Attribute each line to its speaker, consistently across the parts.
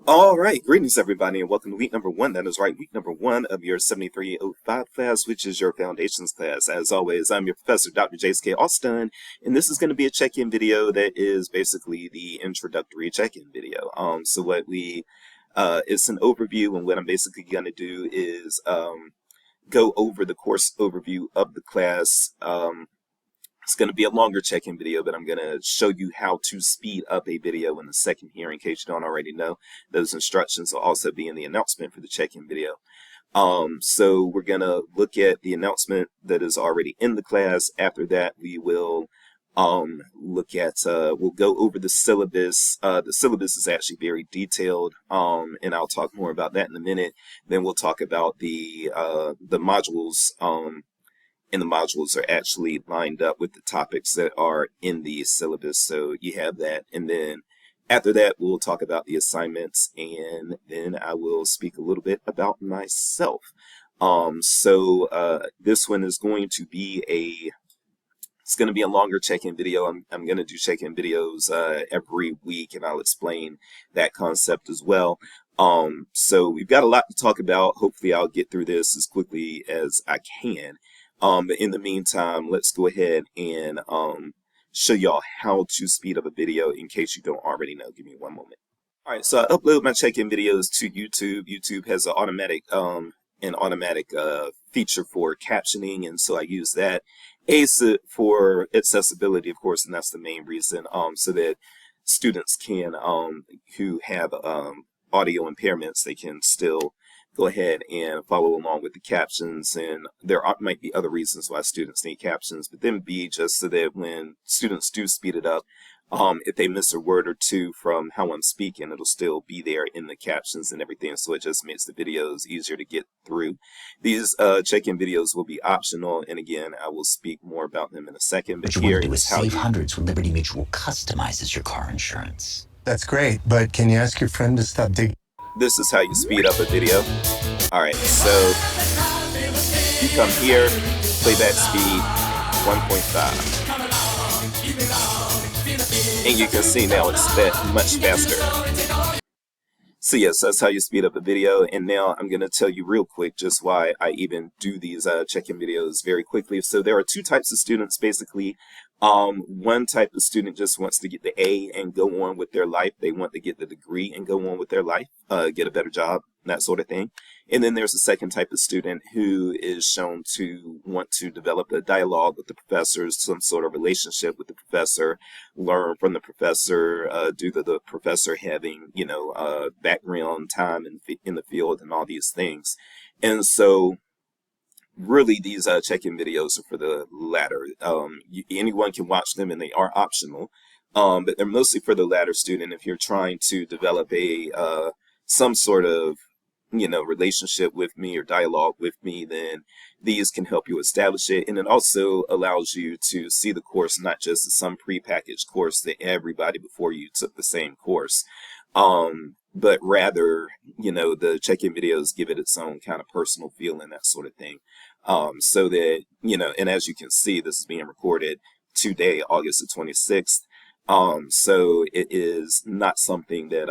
Speaker 1: All right, greetings everybody, and welcome to week number one. That is right, week number one of your 7305 class, which is your foundations class. As always, I'm your professor, Dr. J.S.K. Austin, and this is going to be a check-in video that is basically the introductory check-in video. It's an overview, and what I'm basically going to do is go over the course overview of the class. It's going to be a longer check-in video, but I'm going to show you how to speed up a video in a second here in case you don't already know. Those instructions will also be in the announcement for the check-in video. So we're going to look at the announcement that is already in the class. After that, we will we'll go over the syllabus. The syllabus is actually very detailed, and I'll talk more about that in a minute. Then we'll talk about the modules, and the modules are actually lined up with the topics that are in the syllabus. So you have that. And then after that, we'll talk about the assignments, and then I will speak a little bit about myself. This one is going to be it's going to be a longer check-in video. I'm going to do check-in videos every week, and I'll explain that concept as well. So we've got a lot to talk about. Hopefully I'll get through this as quickly as I can. But in the meantime, let's go ahead and show y'all how to speed up a video in case you don't already know. Give me one moment. All right, so I upload my check-in videos to YouTube. YouTube has an automatic feature for captioning, and so I use that. For accessibility, of course, and that's the main reason, so that students can who have audio impairments, they can still go ahead and follow along with the captions. And might be other reasons why students need captions, but then B, just so that when students do speed it up, if they miss a word or two from how I'm speaking, it'll still be there in the captions and everything. So it just makes the videos easier to get through. These check-in videos will be optional, and again, I will speak more about them in a second.
Speaker 2: What you want to do is save hundreds when Liberty Mutual customizes your car insurance.
Speaker 3: That's great, but can you ask your friend to stop digging?
Speaker 1: This is how you speed up a video. All right, so you come here, playback speed 1.5. And you can see now it's much faster. So yes, that's how you speed up a video. And now I'm going to tell you real quick just why I even do these check-in videos very quickly. So there are two types of students basically. One type of student just wants to get the A and go on with their life. They want to get the degree and go on with their life, get a better job, that sort of thing. And then there's a second type of student who is shown to want to develop a dialogue with the professors, some sort of relationship with the professor, learn from the professor, due to the professor having, background time in the field and all these things. And so really, these check-in videos are for the latter. Anyone can watch them, and they are optional, but they're mostly for the latter student. If you're trying to develop some sort of relationship with me or dialogue with me, then these can help you establish it. And it also allows you to see the course not just as some prepackaged course that everybody before you took the same course, but rather, the check-in videos give it its own kind of personal feel and that sort of thing. So that, and as you can see, this is being recorded today, August the 26th. So it is not something that,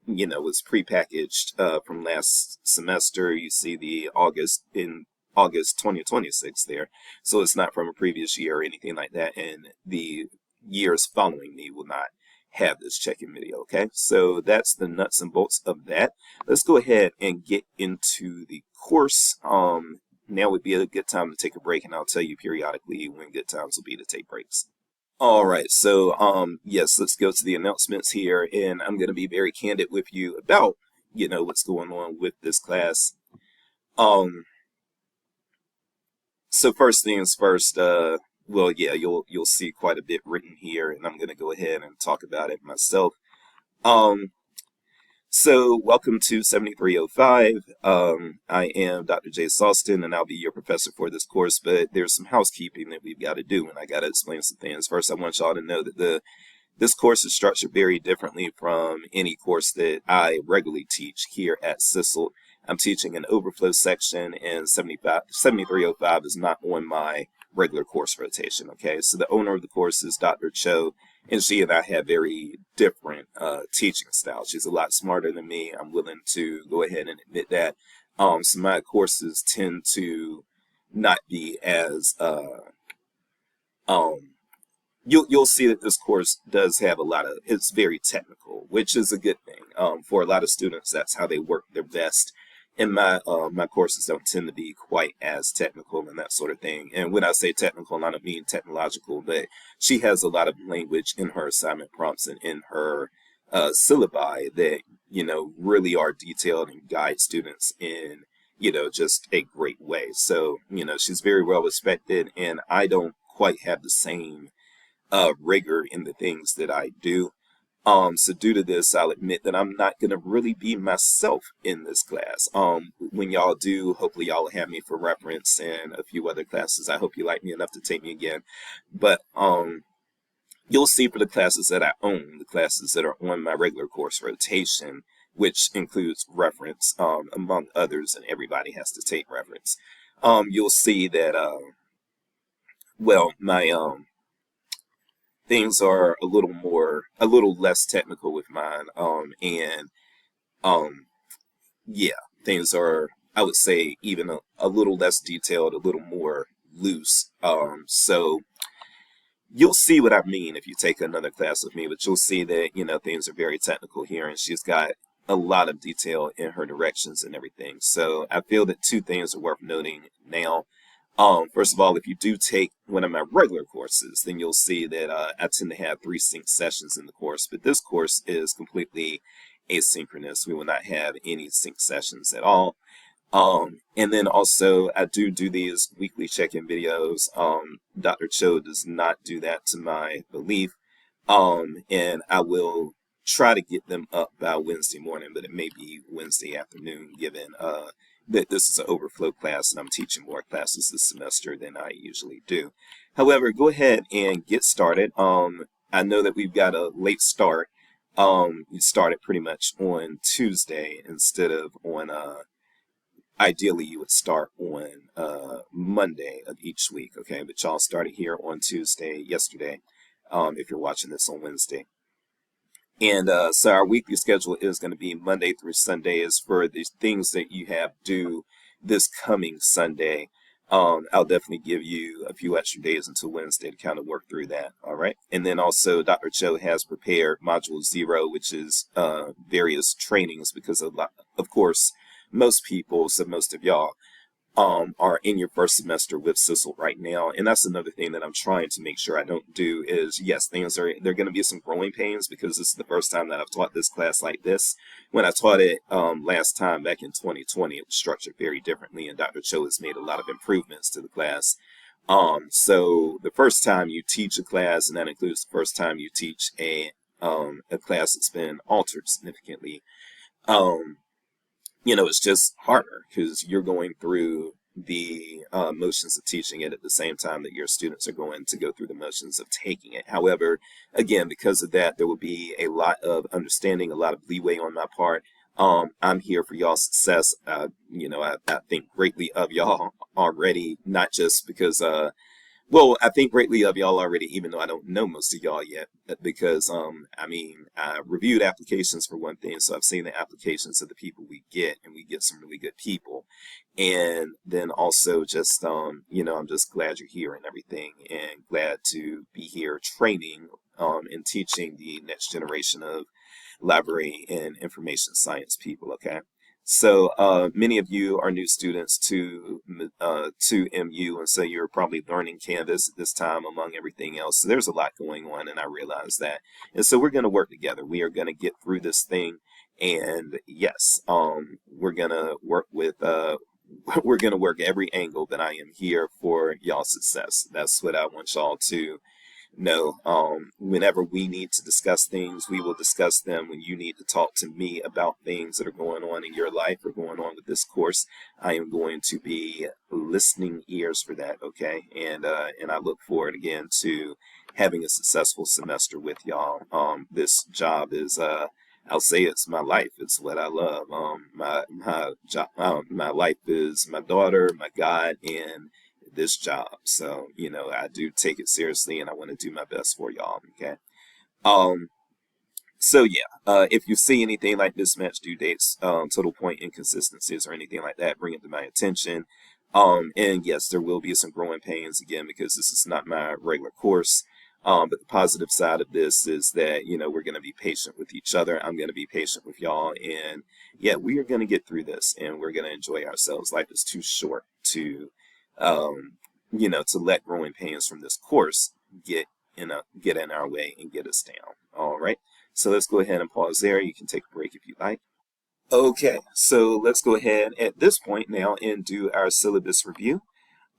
Speaker 1: was prepackaged from last semester. You see the August 2026 there. So it's not from a previous year or anything like that. And the years following me will not have this check-in video. Okay, so that's the nuts and bolts of that. Let's go ahead and get into the course. Now would be a good time to take a break, and I'll tell you periodically when good times will be to take breaks. All right, so yes, let's go to the announcements here, and I'm going to be very candid with you about what's going on with this class. So first things first, well, yeah, you'll see quite a bit written here, and I'm going to go ahead and talk about it myself. So welcome to 7305. I am Dr. J. Austin, and I'll be your professor for this course, but there's some housekeeping that we've got to do, and I got to explain some things. First, I want y'all to know that this course is structured very differently from any course that I regularly teach here at CISL. I'm teaching an overflow section, and 7305 is not on my regular course rotation. Okay, so the owner of the course is Dr. Cho, And she and I have very different teaching styles. She's a lot smarter than me. I'm willing to go ahead and admit that. So my courses tend to not be as um, you'll see that this course does have a lot of, it's very technical, which is a good thing. For a lot of students, that's how they work their best. And my courses don't tend to be quite as technical and that sort of thing. And when I say technical, I don't mean technological, but she has a lot of language in her assignment prompts and in her syllabi that, really are detailed and guide students in, just a great way. So, she's very well respected, and I don't quite have the same rigor in the things that I do. So due to this, I'll admit that I'm not going to really be myself in this class. When y'all do, hopefully y'all will have me for reference and a few other classes. I hope you like me enough to take me again. But you'll see for the classes that I own, the classes that are on my regular course rotation, which includes reference, among others, and everybody has to take reference. You'll see that, my things are a little less technical with mine. Yeah, things are, I would say, even a little less detailed, a little more loose. So you'll see what I mean if you take another class with me, but you'll see that, things are very technical here, and she's got a lot of detail in her directions and everything. So I feel that two things are worth noting now. First of all, if you do take one of my regular courses, then you'll see that I tend to have 3 sync sessions in the course, but this course is completely asynchronous. We will not have any sync sessions at all. And then also, I do these weekly check-in videos. Dr. Cho does not do that, to my belief. And I will try to get them up by Wednesday morning, but it may be Wednesday afternoon, given that this is an overflow class and I'm teaching more classes this semester than I usually do. However, go ahead and get started. I know that we've got a late start. You started pretty much on Tuesday instead of on, ideally you would start on Monday of each week, okay? But y'all started here on Tuesday, yesterday, if you're watching this on Wednesday. And so our weekly schedule is going to be Monday through Sunday. As for the things that you have due this coming Sunday, I'll definitely give you a few extra days until Wednesday to kind of work through that. All right. And then also Dr. Cho has prepared Module 0, which is various trainings, because of course, most people, so most of y'all, are in your first semester with CISL right now. And that's another thing that I'm trying to make sure I don't do is, yes, there are going to be some growing pains, because this is the first time that I've taught this class like this. When I taught it last time back in 2020, it was structured very differently, and Dr. Cho has made a lot of improvements to the class. So the first time you teach a class, and that includes the first time you teach a class that's been altered significantly, it's just harder because you're going through the motions of teaching it at the same time that your students are going to go through the motions of taking it. However, again, because of that, there will be a lot of understanding, a lot of leeway on my part. I'm here for y'all's success. I think greatly of y'all already, not just because I think greatly of y'all already, even though I don't know most of y'all yet, because, I reviewed applications for one thing, so I've seen the applications of the people we get, and we get some really good people. And then also just, I'm just glad you're here and everything, and glad to be here training and teaching the next generation of library and information science people, okay? So many of you are new students to MU, and so you're probably learning Canvas at this time among everything else. So there's a lot going on, and I realize that. And so we're going to work together. We are going to get through this thing, and yes, we're going to work with we're going to work every angle that I am here for y'all's success. That's what I want y'all to know. Whenever we need to discuss things, we will discuss them. When you need to talk to me about things that are going on in your life or going on with this course, I am going to be listening ears for that, okay? And I look forward again to having a successful semester with y'all. This job is I'll say it's my life. It's what I love. My job, my life is my daughter, my God, and this job. So, I do take it seriously, and I want to do my best for y'all, okay? So yeah, if you see anything like mismatched due dates, total point inconsistencies or anything like that, bring it to my attention. And yes, there will be some growing pains again because this is not my regular course. But the positive side of this is that, we're going to be patient with each other. I'm going to be patient with y'all. And yeah, we are going to get through this and we're going to enjoy ourselves. Life is too short to, to let growing pains from this course get in our way and get us down. All right. So let's go ahead and pause there. You can take a break if you like. Okay, so let's go ahead at this point now and do our syllabus review.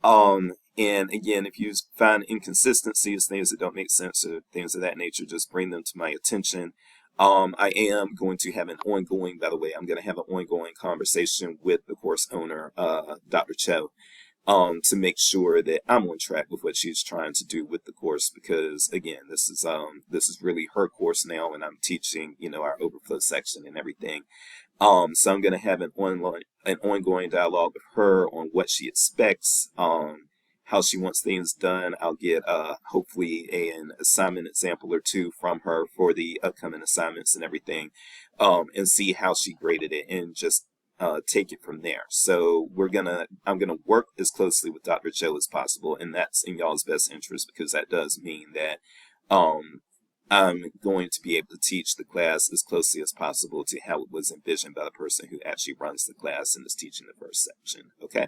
Speaker 1: And again, if you find inconsistencies, things that don't make sense, or things of that nature, just bring them to my attention. I am going to have an ongoing, by the way, I'm going to have an ongoing conversation with the course owner, Dr. Cho, to make sure that I'm on track with what she's trying to do with the course, because again, this is really her course now, and I'm teaching, our overflow section and everything. So I'm going to have an ongoing dialogue with her on what she expects, how she wants things done. I'll get hopefully an assignment example or two from her for the upcoming assignments and everything, and see how she graded it and just take it from there. So I'm gonna work as closely with Dr. Cho as possible, and that's in y'all's best interest, because that does mean that I'm going to be able to teach the class as closely as possible to how it was envisioned by the person who actually runs the class and is teaching the first section. Okay.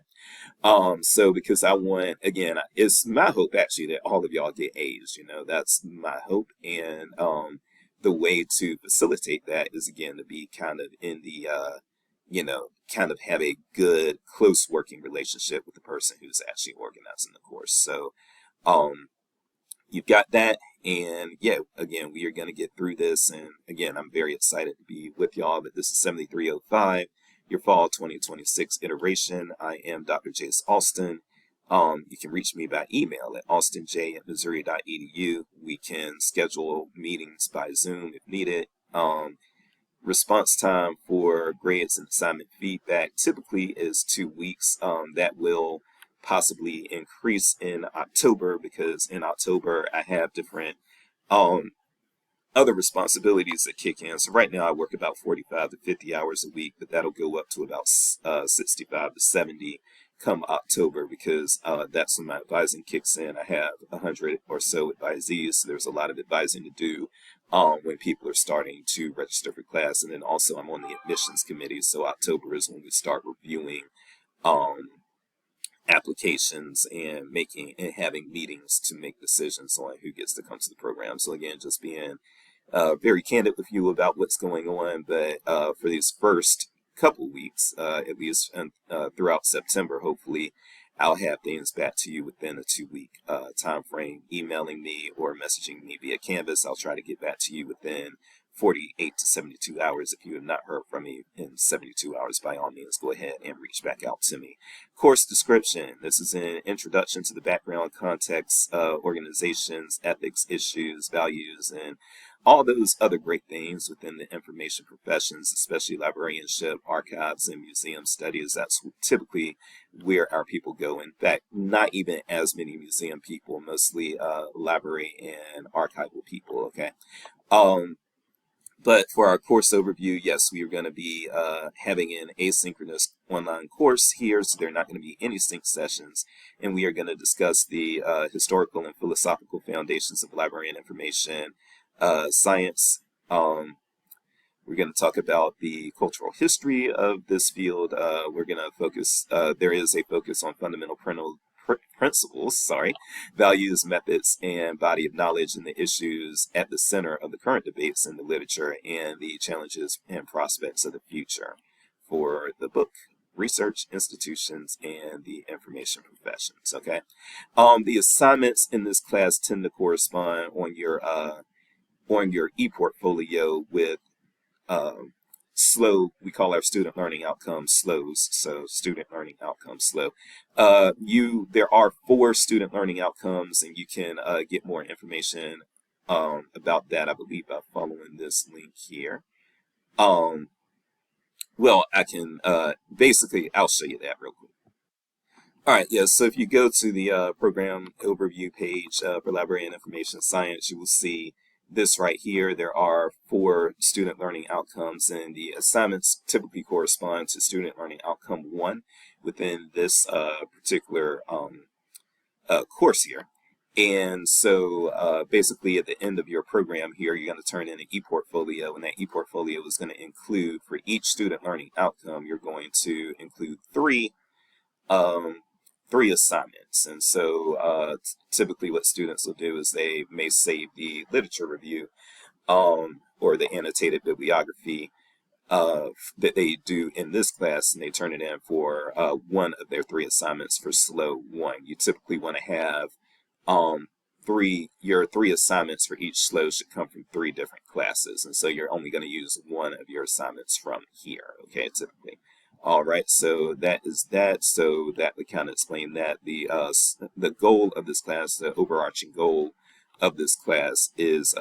Speaker 1: So because I want, again, it's my hope actually that all of y'all get A's, that's my hope. And the way to facilitate that is, again, to be kind of in the kind of have a good, close working relationship with the person who's actually organizing the course. So you've got that. And yeah, again, we are going to get through this. And again, I'm very excited to be with y'all. But this is 7305, your fall 2026 iteration. I am Dr. Jace Austin. You can reach me by email at austinj@missouri.edu. We can schedule meetings by Zoom if needed. Response time for grades and assignment feedback typically is 2 weeks. That will possibly increase in October, because in October I have different other responsibilities that kick in. So right now I work about 45 to 50 hours a week, but that'll go up to about 65 to 70 come October, because that's when my advising kicks in. I have 100 or so advisees, so there's a lot of advising to do when people are starting to register for class. And then also I'm on the admissions committee, so October is when we start reviewing applications and having meetings to make decisions on who gets to come to the program. So again, just being very candid with you about what's going on. But for these first couple weeks, at least throughout September, hopefully I'll have things back to you within a 2-week time frame. Emailing me or messaging me via Canvas, I'll try to get back to you within 48 to 72 hours. If you have not heard from me in 72 hours, by all means, go ahead and reach back out to me. Course description. This is an introduction to the background, context, organizations, ethics, issues, values, and all those other great things within the information professions, especially librarianship, archives, and museum studies. That's typically where our people go. In fact, not even as many museum people, mostly library and archival people, okay? But for our course overview, yes, we are going to be having an asynchronous online course here, so there are not going to be any sync sessions. And we are going to discuss the historical and philosophical foundations of library and information science. We're going to talk about the cultural history of this field. We're going to focus, there is a focus on fundamental principles, values, methods, and body of knowledge, and the issues at the center of the current debates in the literature, and the challenges and prospects of the future for the book, research institutions, and the information professions. Okay, the assignments in this class tend to correspond on your e-portfolio with SLOW. We call our student learning outcomes SLOWs, so student learning outcomes SLOW. There are 4 student learning outcomes, and you can get more information about that, I believe, by following this link here. Well, I can basically, I'll show you that real quick. All right, yeah, so if you go to the program overview page for library and information science, you will see this right here, there are 4 student learning outcomes, and the assignments typically correspond to student learning outcome 1 within this particular course here. And so basically at the end of your program here, you're going to turn in an e-portfolio, and that e-portfolio is going to include, for each student learning outcome, you're going to include 3 assignments. And so typically what students will do is they may save the literature review or the annotated bibliography that they do in this class, and they turn it in for one of their 3 assignments for SLO 1. You typically want to have your 3 assignments for each SLO should come from 3 different classes, and so you're only going to use 1 of your assignments from here, okay, typically. All right, so that is that. So that would kind of explain that. The goal of this class, the overarching goal of this class, is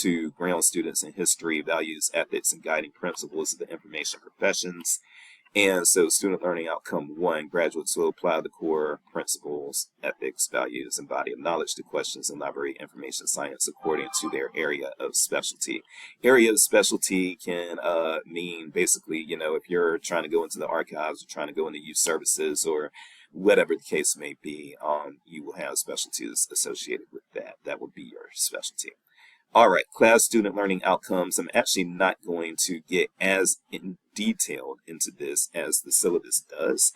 Speaker 1: to ground students in history, values, ethics, and guiding principles of the information professions. And so student learning outcome 1, graduates will apply the core principles, ethics, values, and body of knowledge to questions in library information science according to their area of specialty. Area of specialty can mean basically, you know, if you're trying to go into the archives or trying to go into youth services or whatever the case may be, you will have specialties associated with that. That would be your specialty. All right, class student learning outcomes. I'm actually not going to get as detailed into this as the syllabus does.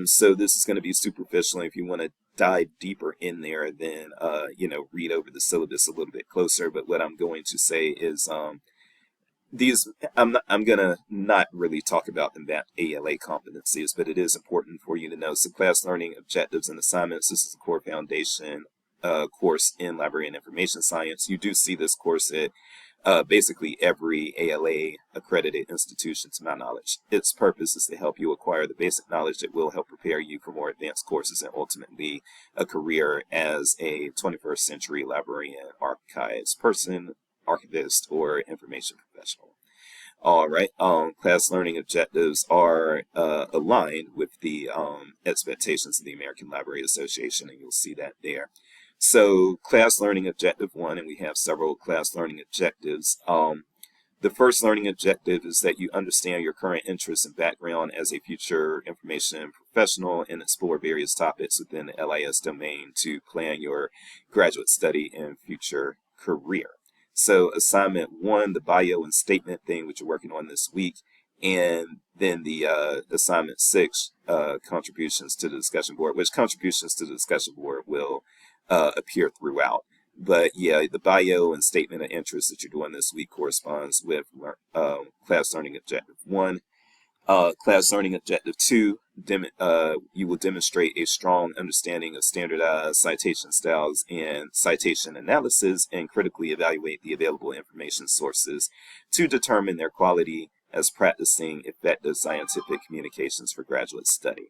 Speaker 1: So this is going to be superficial. If you want to dive deeper in there, then you know, read over the syllabus a little bit closer. But what I'm going to say is I'm gonna not really talk about the ALA competencies, but it is important for you to know. So class learning objectives and assignments. This is a core foundation course in library and information science. You do see this course at basically every ALA accredited institution, to my knowledge. Its purpose is to help you acquire the basic knowledge that will help prepare you for more advanced courses and ultimately a career as a 21st century librarian, archives person, archivist, or information professional. All right, class learning objectives are aligned with the expectations of the American Library Association, and you'll see that there. So class learning objective 1, and we have several class learning objectives. The first learning objective is that you understand your current interests and background as a future information professional and explore various topics within the LIS domain to plan your graduate study and future career. So assignment 1, the bio and statement thing, which you're working on this week, and then the assignment 6, contributions to the discussion board, which contributions to the discussion board will appear throughout. But yeah, the bio and statement of interest that you're doing this week corresponds with class learning objective 1. Class learning objective 2, you will demonstrate a strong understanding of standardized citation styles and citation analysis and critically evaluate the available information sources to determine their quality as practicing effective scientific communications for graduate study.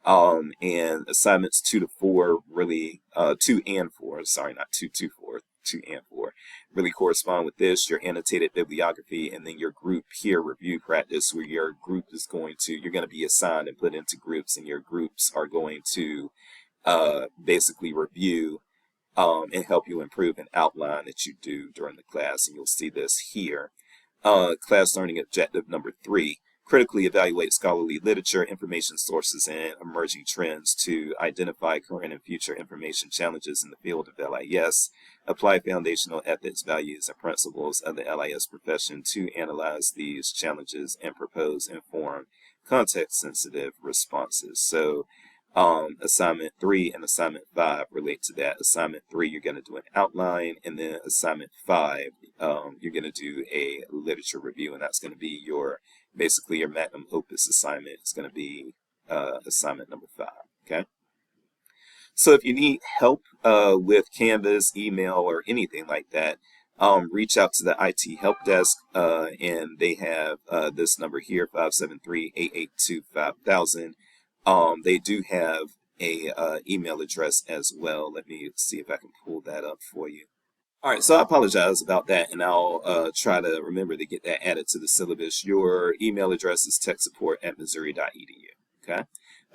Speaker 1: And assignments 2 to 4 really, 2 and 4, sorry, not 2 to 4, 2 and 4 really correspond with this, your annotated bibliography, and then your group peer review practice, where your group is you're going to be assigned and put into groups, and your groups are going to basically review and help you improve an outline that you do during the class, and you'll see this here. Class learning objective number 3, critically evaluate scholarly literature, information sources, and emerging trends to identify current and future information challenges in the field of LIS, apply foundational ethics, values, and principles of the LIS profession to analyze these challenges and propose informed, context-sensitive responses. So assignment 3 and assignment 5 relate to that. Assignment 3, you're going to do an outline, and then assignment 5, you're going to do a literature review, and that's going to be basically your magnum opus assignment. It's going to be assignment number 5, okay? So if you need help with Canvas, email, or anything like that, reach out to the IT help desk, and they have this number here, 573-882-5000. They do have a email address as well. Let me see if I can pull that up for you. All right, so I apologize about that, and I'll try to remember to get that added to the syllabus. Your email address is techsupport@missouri.edu, okay?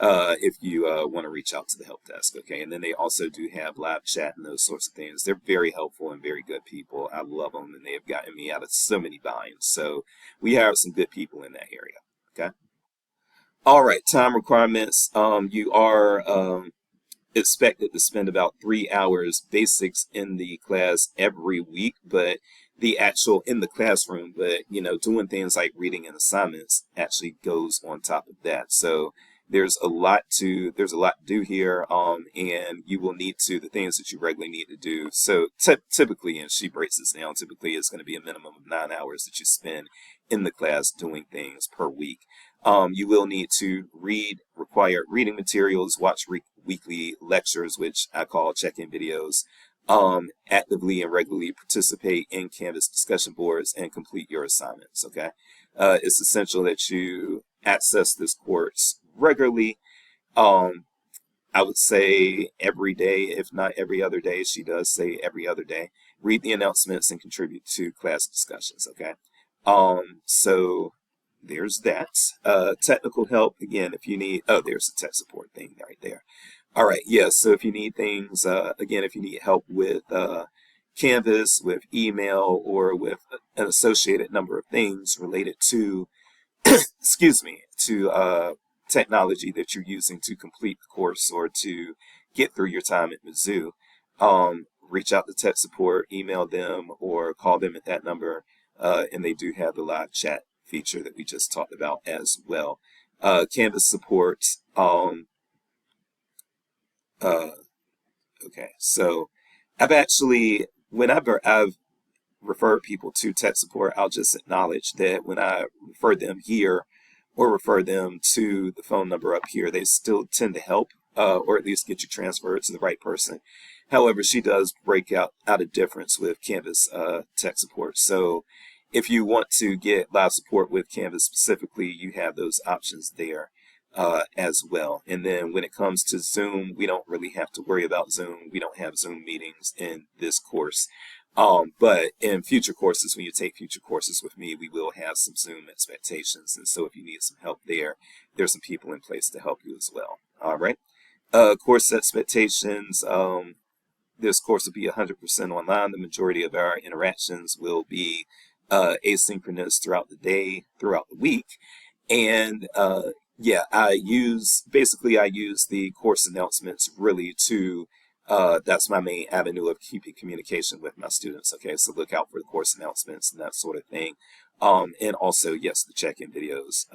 Speaker 1: if you want to reach out to the help desk, okay? And then they also do have live chat and those sorts of things. They're very helpful and very good people. I love them, and they have gotten me out of so many binds. So we have some good people in that area, okay? All right, time requirements. You are expected to spend about 3 hours basics in the class every week, but the actual in the classroom, but doing things like reading and assignments actually goes on top of that. So there's a lot to do here, and you will need to the things that you regularly need to do. So typically, and she breaks this down, typically it's going to be a minimum of 9 hours that you spend in the class doing things per week. You will need to read required reading materials, watch weekly lectures, which I call check-in videos, actively and regularly participate in Canvas discussion boards, and complete your assignments, okay? It's essential that you access this course regularly. I would say every day, if not every other day. She does say every other day. Read the announcements and contribute to class discussions, okay? So there's that. Technical help, again, if you need, there's a tech support thing right there. All right, yeah, so if you need things, again, if you need help with Canvas, with email, or with an associated number of things related to, excuse me, to technology that you're using to complete the course or to get through your time at Mizzou, reach out to tech support, email them, or call them at that number, and they do have the live chat feature that we just talked about as well. Canvas support, okay, so whenever I've referred people to tech support, I'll just acknowledge that when I refer them here or refer them to the phone number up here, they still tend to help, or at least get you transferred to the right person. However, she does break out a difference with Canvas tech support. So if you want to get live support with Canvas specifically, you have those options there as well. And then when it comes to Zoom, we don't really have to worry about Zoom. We don't have Zoom meetings in this course. But in future courses, when you take future courses with me, we will have some Zoom expectations. And so if you need some help there, there's some people in place to help you as well. All right. Course expectations. This course will be 100% online. The majority of our interactions will be asynchronous throughout the day, throughout the week. And yeah, I use the course announcements really to that's my main avenue of keeping communication with my students. Okay, so look out for the course announcements and that sort of thing. And also, yes, the check-in videos.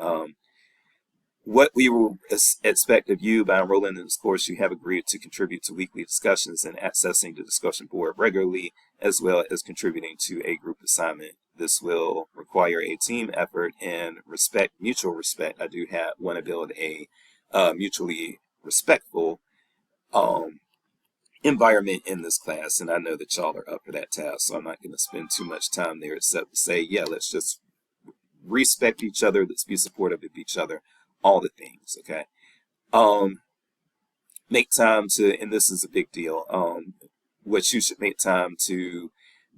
Speaker 1: What we will expect of you by enrolling in this course, you have agreed to contribute to weekly discussions and accessing the discussion board regularly, as well as contributing to a group assignment. This will require a team effort and mutual respect. I do want to build a mutually respectful environment in this class, and I know that y'all are up for that task, so I'm not going to spend too much time there except to say, yeah, let's just respect each other, let's be supportive of each other, all the things, okay? Make time to, and this is a big deal, what you should make time to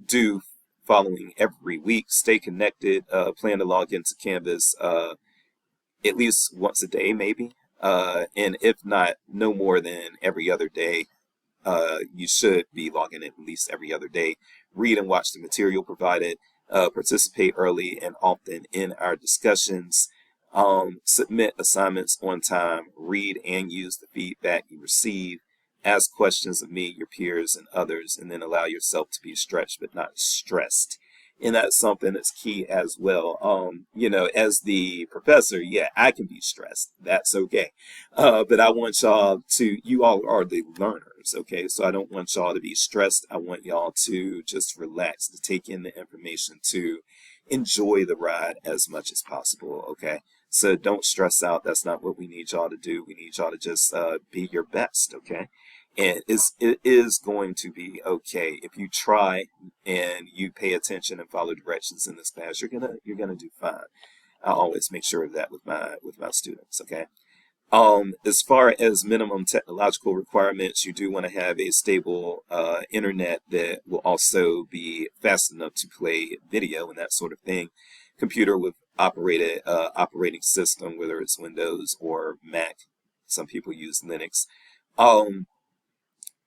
Speaker 1: do following every week: stay connected, plan to log into Canvas at least once a day, maybe, and if not, no more than every other day. You should be logging in at least every other day. Read and watch the material provided. Participate early and often in our discussions. Submit assignments on time. Read and use the feedback you receive. Ask questions of me, your peers, and others, and then allow yourself to be stretched but not stressed. And that's something that's key as well. As the professor, yeah, I can be stressed. That's okay. But I want you all are the learners, okay? So I don't want y'all to be stressed. I want y'all to just relax, to take in the information, to enjoy the ride as much as possible, okay? So don't stress out. That's not what we need y'all to do. We need y'all to just be your best, okay? And it is going to be okay if you try and you pay attention and follow directions in this class. You're gonna do fine. I always make sure of that with my students. Okay. As far as minimum technological requirements, you do want to have a stable internet that will also be fast enough to play video and that sort of thing. Computer with operating system, whether it's Windows or Mac, some people use Linux.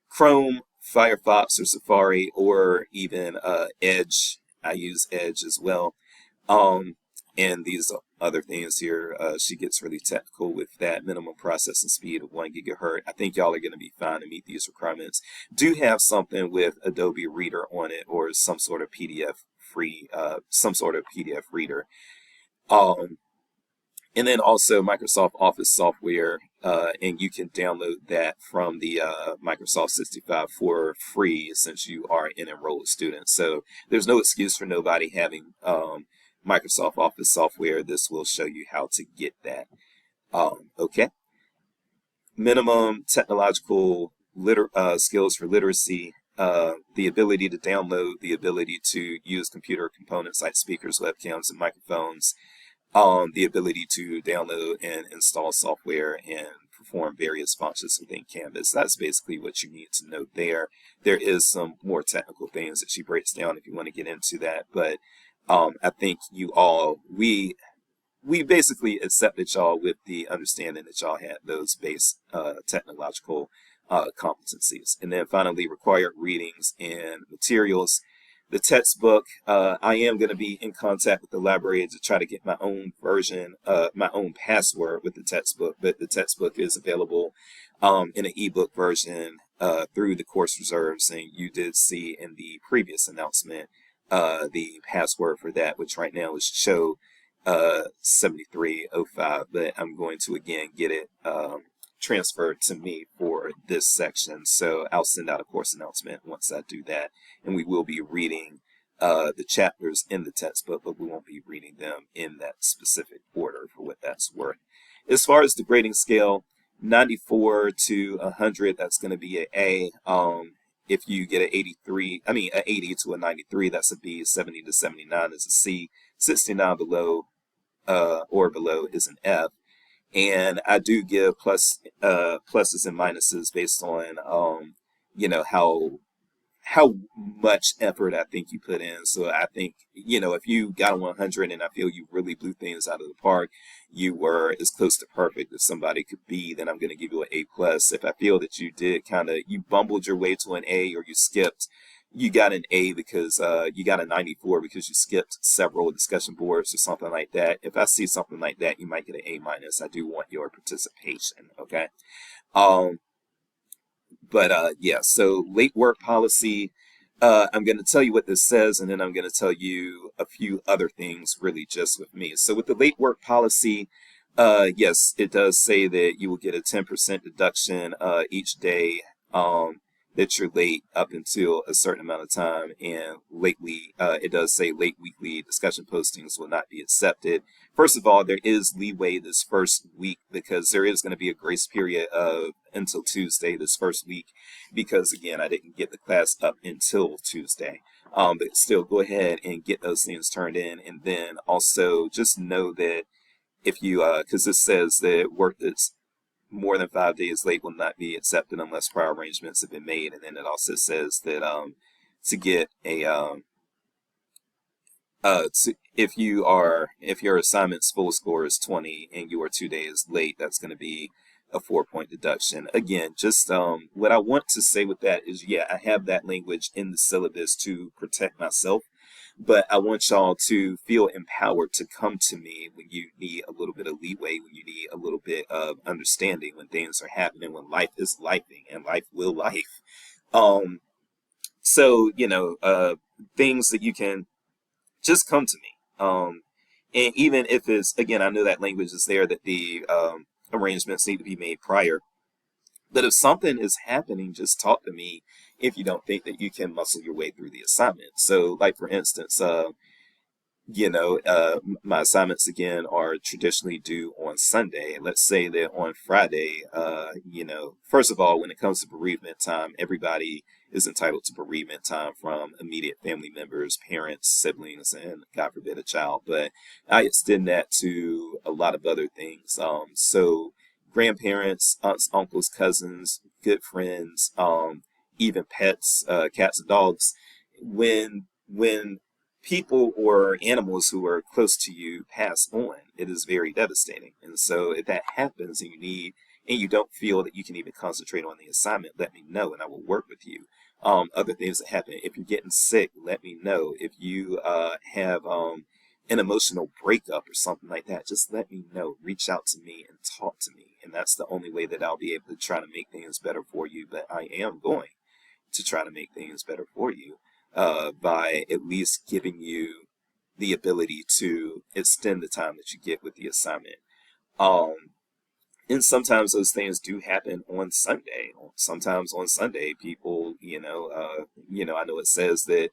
Speaker 1: Chrome, Firefox, or Safari, or even Edge. I use Edge as well. And these other things here, she gets really technical with that minimum processing speed of 1 gigahertz. I think y'all are going to be fine to meet these requirements. Do have something with Adobe Reader on it, or some sort of PDF reader. And then also Microsoft Office software, and you can download that from the Microsoft 65 for free since you are an enrolled student. So there's no excuse for nobody having Microsoft Office software. This will show you how to get that. Okay. Minimum technological skills for literacy, the ability to download, the ability to use computer components like speakers, webcams, and microphones, the ability to download and install software and perform various functions within Canvas. That's basically what you need to know there. There is some more technical things that she breaks down if you want to get into that, but I think we basically accepted y'all with the understanding that y'all had those base technological competencies. And then finally, required readings and materials. The textbook, I am going to be in contact with the library to try to get my own version, my own password with the textbook, but the textbook is available in an ebook version through the course reserves, and you did see in the previous announcement the password for that, which right now is show 7305, but I'm going to again get it transferred to me for this section. So I'll send out a course announcement once I do that, and we will be reading the chapters in the textbook, but we won't be reading them in that specific order for what that's worth. As far as the grading scale, 94 to 100, that's going to be an A. If you get an 80 to a 93, that's a B. 70 to 79 is a C. 69 below or below is an F. And I do give pluses and minuses based on how much effort I think you put in. So I think, if you got a 100 and I feel you really blew things out of the park, you were as close to perfect as somebody could be, then I'm going to give you an A+. If I feel that you did you bumbled your way to an A, or you skipped, you got an A because you got a 94 because you skipped several discussion boards or something like that. If I see something like that, you might get an A-. I do want your participation, okay? Yeah, so late work policy, I'm going to tell you what this says, and then I'm going to tell you a few other things really just with me. So with the late work policy, yes, it does say that you will get a 10% deduction each day that you're late up until a certain amount of time, and lately it does say late weekly discussion postings will not be accepted. First of all, there is leeway this first week because there is going to be a grace period of until Tuesday this first week, because again, I didn't get the class up until Tuesday. But still, go ahead and get those things turned in, and then also just know that if you because this says that work that's more than 5 days late will not be accepted unless prior arrangements have been made. And then it also says that to get a if your assignment's full score is 20 and you are 2 days late, that's going to be a 4-point deduction. Again, just what I want to say with that is, yeah, I have that language in the syllabus to protect myself, but I want y'all to feel empowered to come to me when you need a little bit of leeway, when you need a little bit of understanding, when things are happening, when life is lifing, and life will life. So, things that you can just come to me. And even if it's, again, I know that language is there, that the arrangements need to be made prior. But if something is happening, just talk to me if you don't think that you can muscle your way through the assignment. So, like, for instance, my assignments, again, are traditionally due on Sunday. Let's say that on Friday, first of all, when it comes to bereavement time, everybody is entitled to bereavement time from immediate family members, parents, siblings, and God forbid a child. But I extend that to a lot of other things. So grandparents, aunts, uncles, cousins, good friends, even pets, cats and dogs. When people or animals who are close to you pass on, it is very devastating. And so if that happens and you need and you don't feel that you can even concentrate on the assignment, let me know and I will work with you. Other things that happen, if you're getting sick, let me know. If you have an emotional breakup or something like that, just let me know. Reach out to me and talk to me. And that's the only way that I'll be able to try to make things better for you. But I am going to try to make things better for you by at least giving you the ability to extend the time that you get with the assignment. And sometimes those things do happen on Sunday. Sometimes on Sunday, people, I know it says that,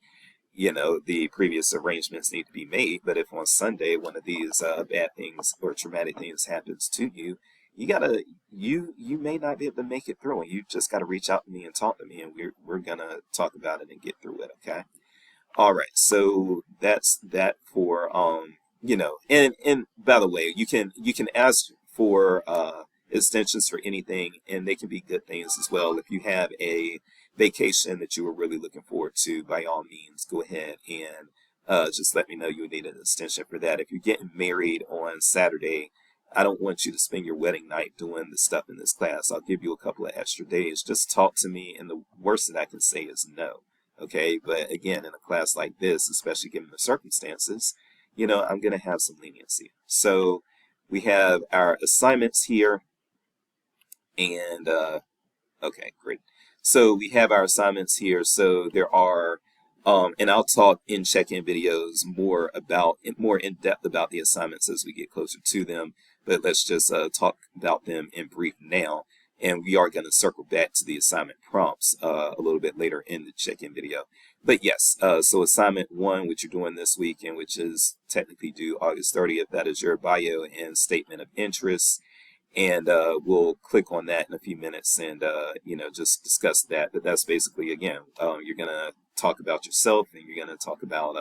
Speaker 1: the previous arrangements need to be made, but if on Sunday one of these bad things or traumatic things happens to you, you may not be able to make it through, and you just gotta reach out to me and talk to me, and we're gonna talk about it and get through it, okay? All right, so that's that for and by the way, you can ask for extensions for anything, and they can be good things as well. If you have a vacation that you were really looking forward to, by all means, go ahead and just let me know you need an extension for that. If you're getting married on Saturday, I don't want you to spend your wedding night doing the stuff in this class. I'll give you a couple of extra days. Just talk to me, and the worst that I can say is no. Okay, but again, in a class like this, especially given the circumstances, I'm going to have some leniency. So we have our assignments here, and okay, great. So we have our assignments here. So there are, and I'll talk in check-in videos more in depth about the assignments as we get closer to them. But let's just talk about them in brief now. And we are going to circle back to the assignment prompts a little bit later in the check-in video. But yes, so assignment 1, which you're doing this week, and which is technically due August 30th, that is your bio and statement of interest. And we'll click on that in a few minutes and, just discuss that. But that's basically, again, you're going to talk about yourself, and you're going to talk about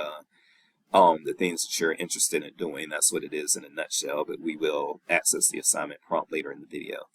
Speaker 1: the things that you're interested in doing. That's what it is in a nutshell, but we will access the assignment prompt later in the video.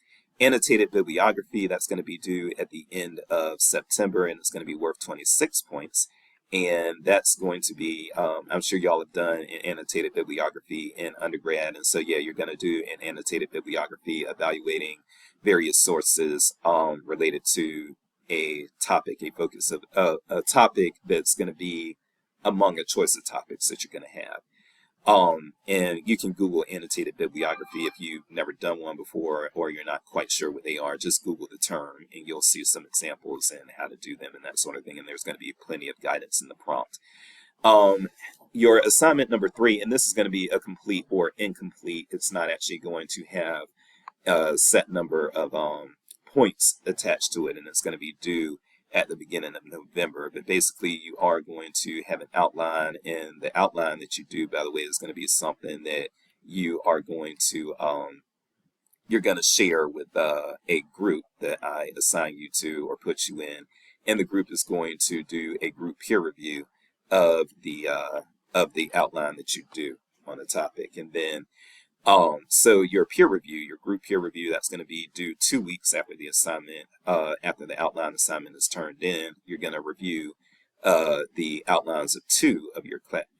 Speaker 1: Annotated bibliography, that's going to be due at the end of September, and it's going to be worth 26 points. And that's going to be, I'm sure y'all have done an annotated bibliography in undergrad. And so, yeah, you're going to do an annotated bibliography evaluating various sources related to a topic, a focus of a topic that's going to be among a choice of topics that you're going to have. And you can Google annotated bibliography if you've never done one before or you're not quite sure what they are. Just Google the term and you'll see some examples and how to do them and that sort of thing. And there's going to be plenty of guidance in the prompt. Your assignment number 3, and this is going to be a complete or incomplete. It's not actually going to have a set number of points attached to it, and it's going to be due at the beginning of November. But basically you are going to have an outline, and the outline that you do, by the way, is going to be something that you are going to you're going to share with a group that I assign you to or put you in, and the group is going to do a group peer review of the outline that you do on the topic. And then so your peer review, your group peer review, that's going to be due 2 weeks after the assignment, after the outline assignment is turned in. You're going to review the outlines of 2 of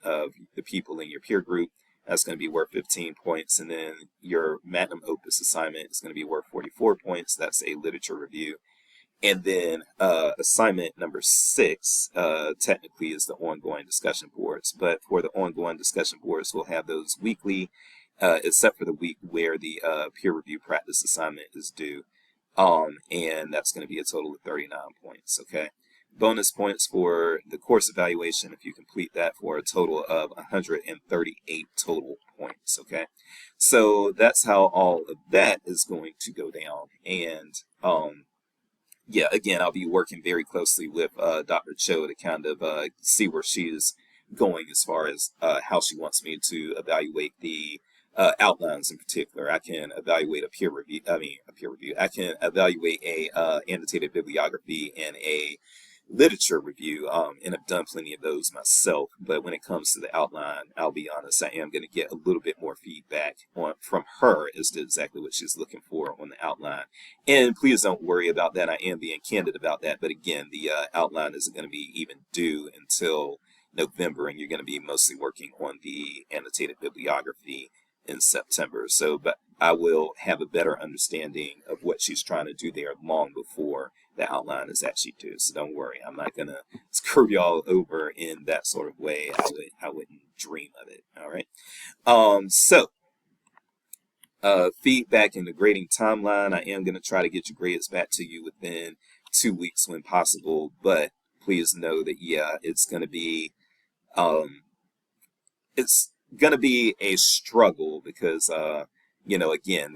Speaker 1: the people in your peer group. That's going to be worth 15 points. And then your magnum opus assignment is going to be worth 44 points. That's a literature review. And then assignment number 6 technically is the ongoing discussion boards. But for the ongoing discussion boards, we'll have those weekly, except for the week where the peer review practice assignment is due. And that's going to be a total of 39 points, okay? Bonus points for the course evaluation if you complete that, for a total of 138 total points, okay? So that's how all of that is going to go down. And yeah, again, I'll be working very closely with Dr. Cho to kind of see where she is going as far as how she wants me to evaluate the outlines in particular. I can evaluate I can evaluate a annotated bibliography and a literature review, and I've done plenty of those myself. But when it comes to the outline, I'll be honest, I am going to get a little bit more feedback from her as to exactly what she's looking for on the outline. And please don't worry about that. I am being candid about that. But again, the outline isn't going to be even due until November, and you're going to be mostly working on the annotated bibliography in September. So, but I will have a better understanding of what she's trying to do there long before the outline is actually due. So don't worry, I'm not gonna screw y'all over in that sort of way. I wouldn't dream of it. All right. Feedback in the grading timeline. I am going to try to get your grades back to you within 2 weeks when possible, but please know that, yeah, it's going to be a struggle because, again,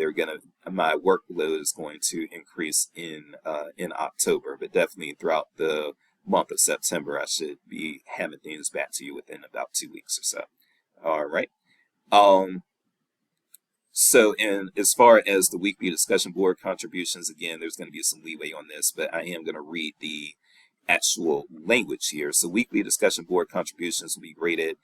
Speaker 1: my workload is going to increase in October, but definitely throughout the month of September, I should be having things back to you within about 2 weeks or so. All right. So, and as far as the weekly discussion board contributions, again, there's going to be some leeway on this, but I am going to read the actual language here. So weekly discussion board contributions will be graded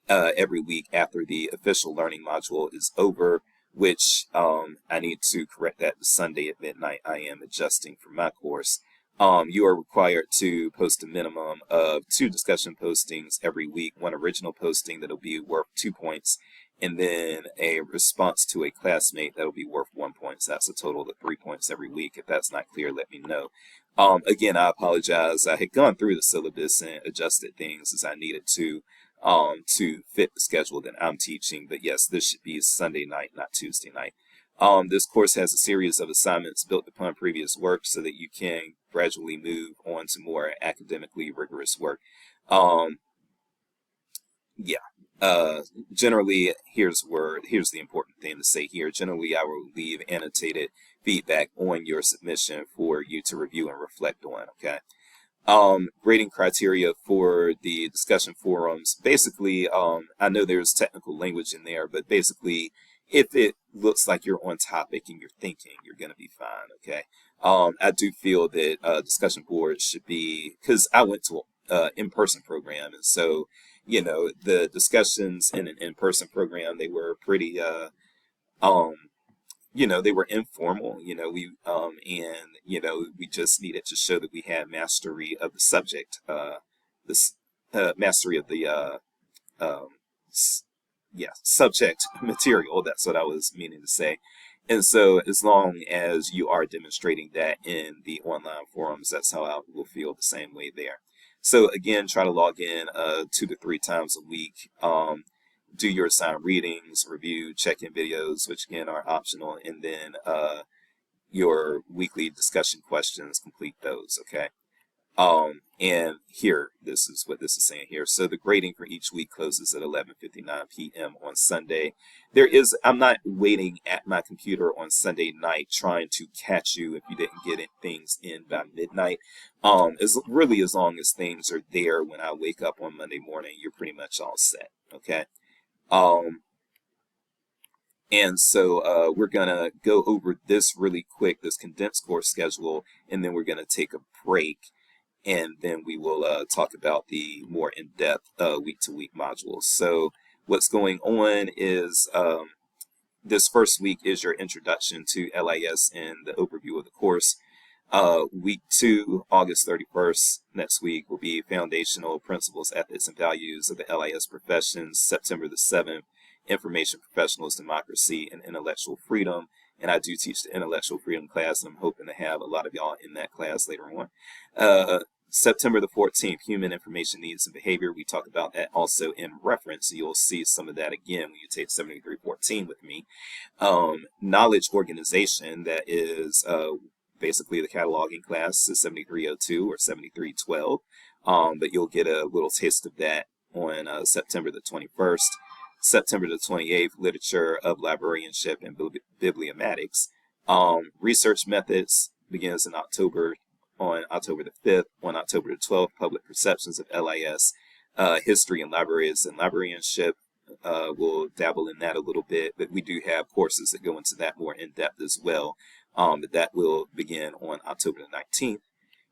Speaker 1: every week after the official learning module is over, which I need to correct that Sunday at midnight. I am adjusting for my course. You are required to post a minimum of 2 discussion postings every week, 1 original posting that'll be worth 2 points, and then a response to a classmate that'll be worth 1 point. So that's a total of 3 points every week. If that's not clear, let me know. Again, I apologize. I had gone through the syllabus and adjusted things as I needed to fit the schedule that I'm teaching. But yes, this should be Sunday night, not Tuesday night. This course has a series of assignments built upon previous work so that you can gradually move on to more academically rigorous work. Generally, here's the important thing to say here. Generally, I will leave annotated feedback on your submission for you to review and reflect on, okay? Grading criteria for the discussion forums. Basically, I know there's technical language in there, but basically, if it looks like you're on topic and you're thinking, you're going to be fine, okay? I do feel that discussion boards should be, because I went to an in-person program, and so, the discussions in an in-person program, they were pretty, they were informal, we just needed to show that we had mastery of the subject, mastery of the, subject material. That's what I was meaning to say. And so as long as you are demonstrating that in the online forums, that's how I will feel the same way there. So again, try to log in 2 to 3 times a week. Do your assigned readings, review, check-in videos, which again are optional, and then your weekly discussion questions, complete those, okay? And here, this is what this is saying here. So the grading for each week closes at 11:59 p.m. on Sunday. I'm not waiting at my computer on Sunday night trying to catch you if you didn't get things in by midnight. As long as things are there when I wake up on Monday morning, you're pretty much all set, okay? And so we're going to go over this really quick, this condensed course schedule, and then we're going to take a break. And then we will talk about the more in-depth week-to-week modules. So what's going on is this first week is your introduction to LIS and the overview of the course. Week 2, August 31st, next week, will be Foundational Principles, Ethics, and Values of the LIS Professions. September the 7th, Information Professionals, Democracy, and Intellectual Freedom. And I do teach the intellectual freedom class, and I'm hoping to have a lot of y'all in that class later on. September the 14th, Human Information Needs and Behavior. We talk about that also in reference. You'll see some of that again when you take 7314 with me. Knowledge Organization, that is basically the cataloging class, is 7302 or 7312. But you'll get a little taste of that on September the 21st. September the 28th, Literature of Librarianship and Bibliomatics. Research Methods begins in October, on October the 5th. On October the 12th, Public Perceptions of LIS. History and Libraries and Librarianship. We'll dabble in that a little bit, but we do have courses that go into that more in depth as well. But that will begin on October the 19th.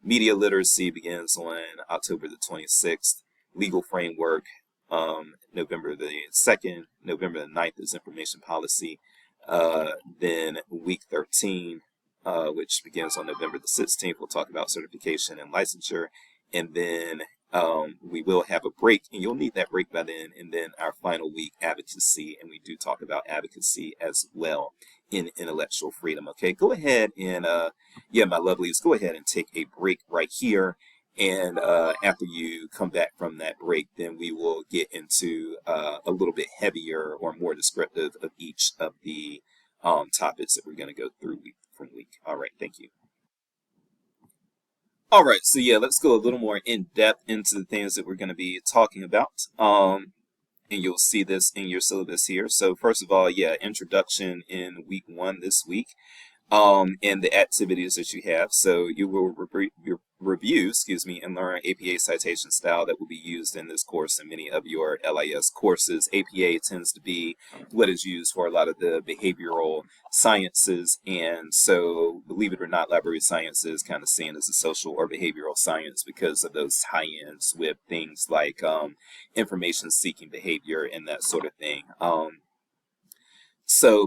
Speaker 1: Media Literacy begins on October the 26th. Legal Framework, November the 2nd. November the 9th is Information Policy. Then week 13, which begins on November the 16th, we'll talk about certification and licensure. And then We will have a break, and you'll need that break by then, and then our final week, advocacy, and we do talk about advocacy as well in intellectual freedom. Okay, go ahead and, yeah, my lovelies, go ahead and take a break right here. And after you come back from that break, then we will get into a little bit heavier or more descriptive of each of the topics that we're going to go through week from week. All right, thank you. All right, so yeah, let's go a little more in depth into the things that we're going to be talking about. And you'll see this in your syllabus here. So first of all, yeah, introduction in week 1 this week. And the activities that you have. So you will review, and learn APA citation style that will be used in this course and many of your LIS courses. APA tends to be what is used for a lot of the behavioral sciences, and so believe it or not, library science is kind of seen as a social or behavioral science because of those tie-ins with things like information seeking behavior and that sort of thing.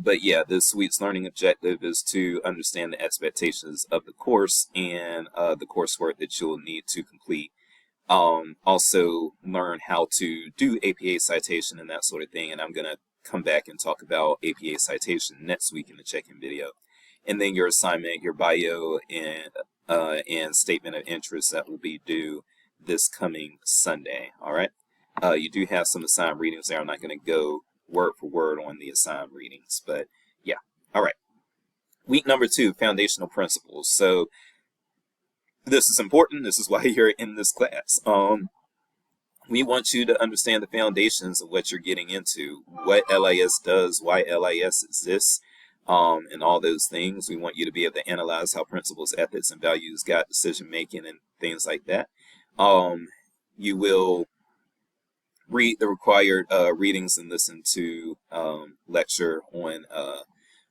Speaker 1: But yeah, this week's learning objective is to understand the expectations of the course and the coursework that you'll need to complete. Also learn how to do APA citation and that sort of thing. And I'm going to come back and talk about APA citation next week in the check-in video. And then your assignment, your bio, and statement of interest that will be due this coming Sunday. All right. You do have some assigned readings there. I'm not going to go word for word on the assigned readings, but yeah. All right. Week number 2, foundational principles. So this is important. This is why you're in this class. We want you to understand the foundations of what you're getting into, what LIS does, why LIS exists, and all those things. We want you to be able to analyze how principles, ethics, and values guide decision making and things like that. You will read the required readings and listen to lecture on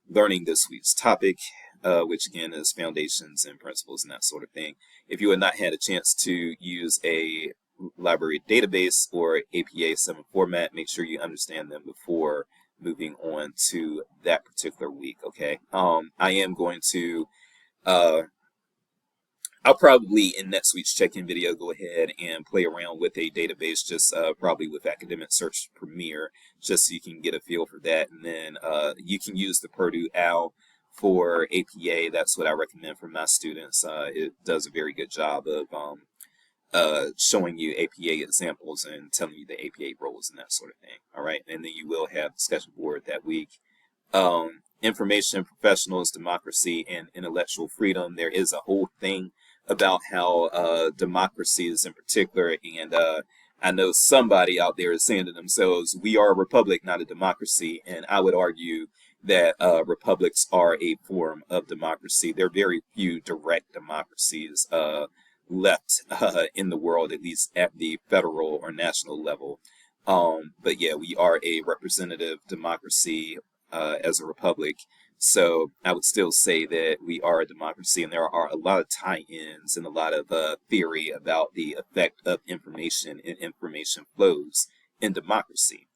Speaker 1: learning this week's topic, which again is foundations and principles and that sort of thing. If you have not had a chance to use a library database or APA 7 format, make sure you understand them before moving on to that particular week, okay? I am going to I'll probably in next week's check-in video go ahead and play around with a database, just probably with Academic Search Premier, just so you can get a feel for that. And then you can use the Purdue OWL for APA. That's what I recommend for my students. It does a very good job of showing you APA examples and telling you the APA roles and that sort of thing. All right, and then you will have discussion board that week. Information professionals, democracy, and intellectual freedom. There is a whole thing about how democracy is in particular, and I know somebody out there is saying to themselves, we are a republic, not a democracy, and I would argue that republics are a form of democracy. There are very few direct democracies left in the world, at least at the federal or national level. But yeah, we are a representative democracy as a republic. So I would still say that we are a democracy, and there are a lot of tie-ins and a lot of theory about the effect of information and information flows in democracy.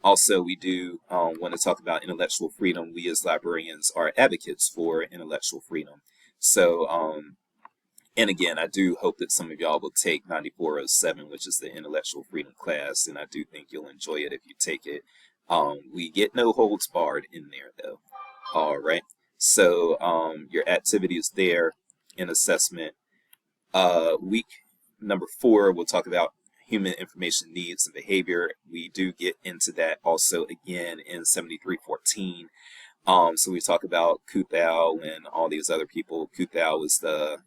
Speaker 1: Also, we do want to talk about intellectual freedom. We as librarians are advocates for intellectual freedom. So, and again, I do hope that some of y'all will take 9407, which is the intellectual freedom class, and I do think you'll enjoy it if you take it. We get no holds barred in there, though. All right. So your activities there in assessment. Week number 4, we'll talk about human information needs and behavior. We do get into that also again in 7314. So we talk about Kuthal and all these other people. Kuthal is the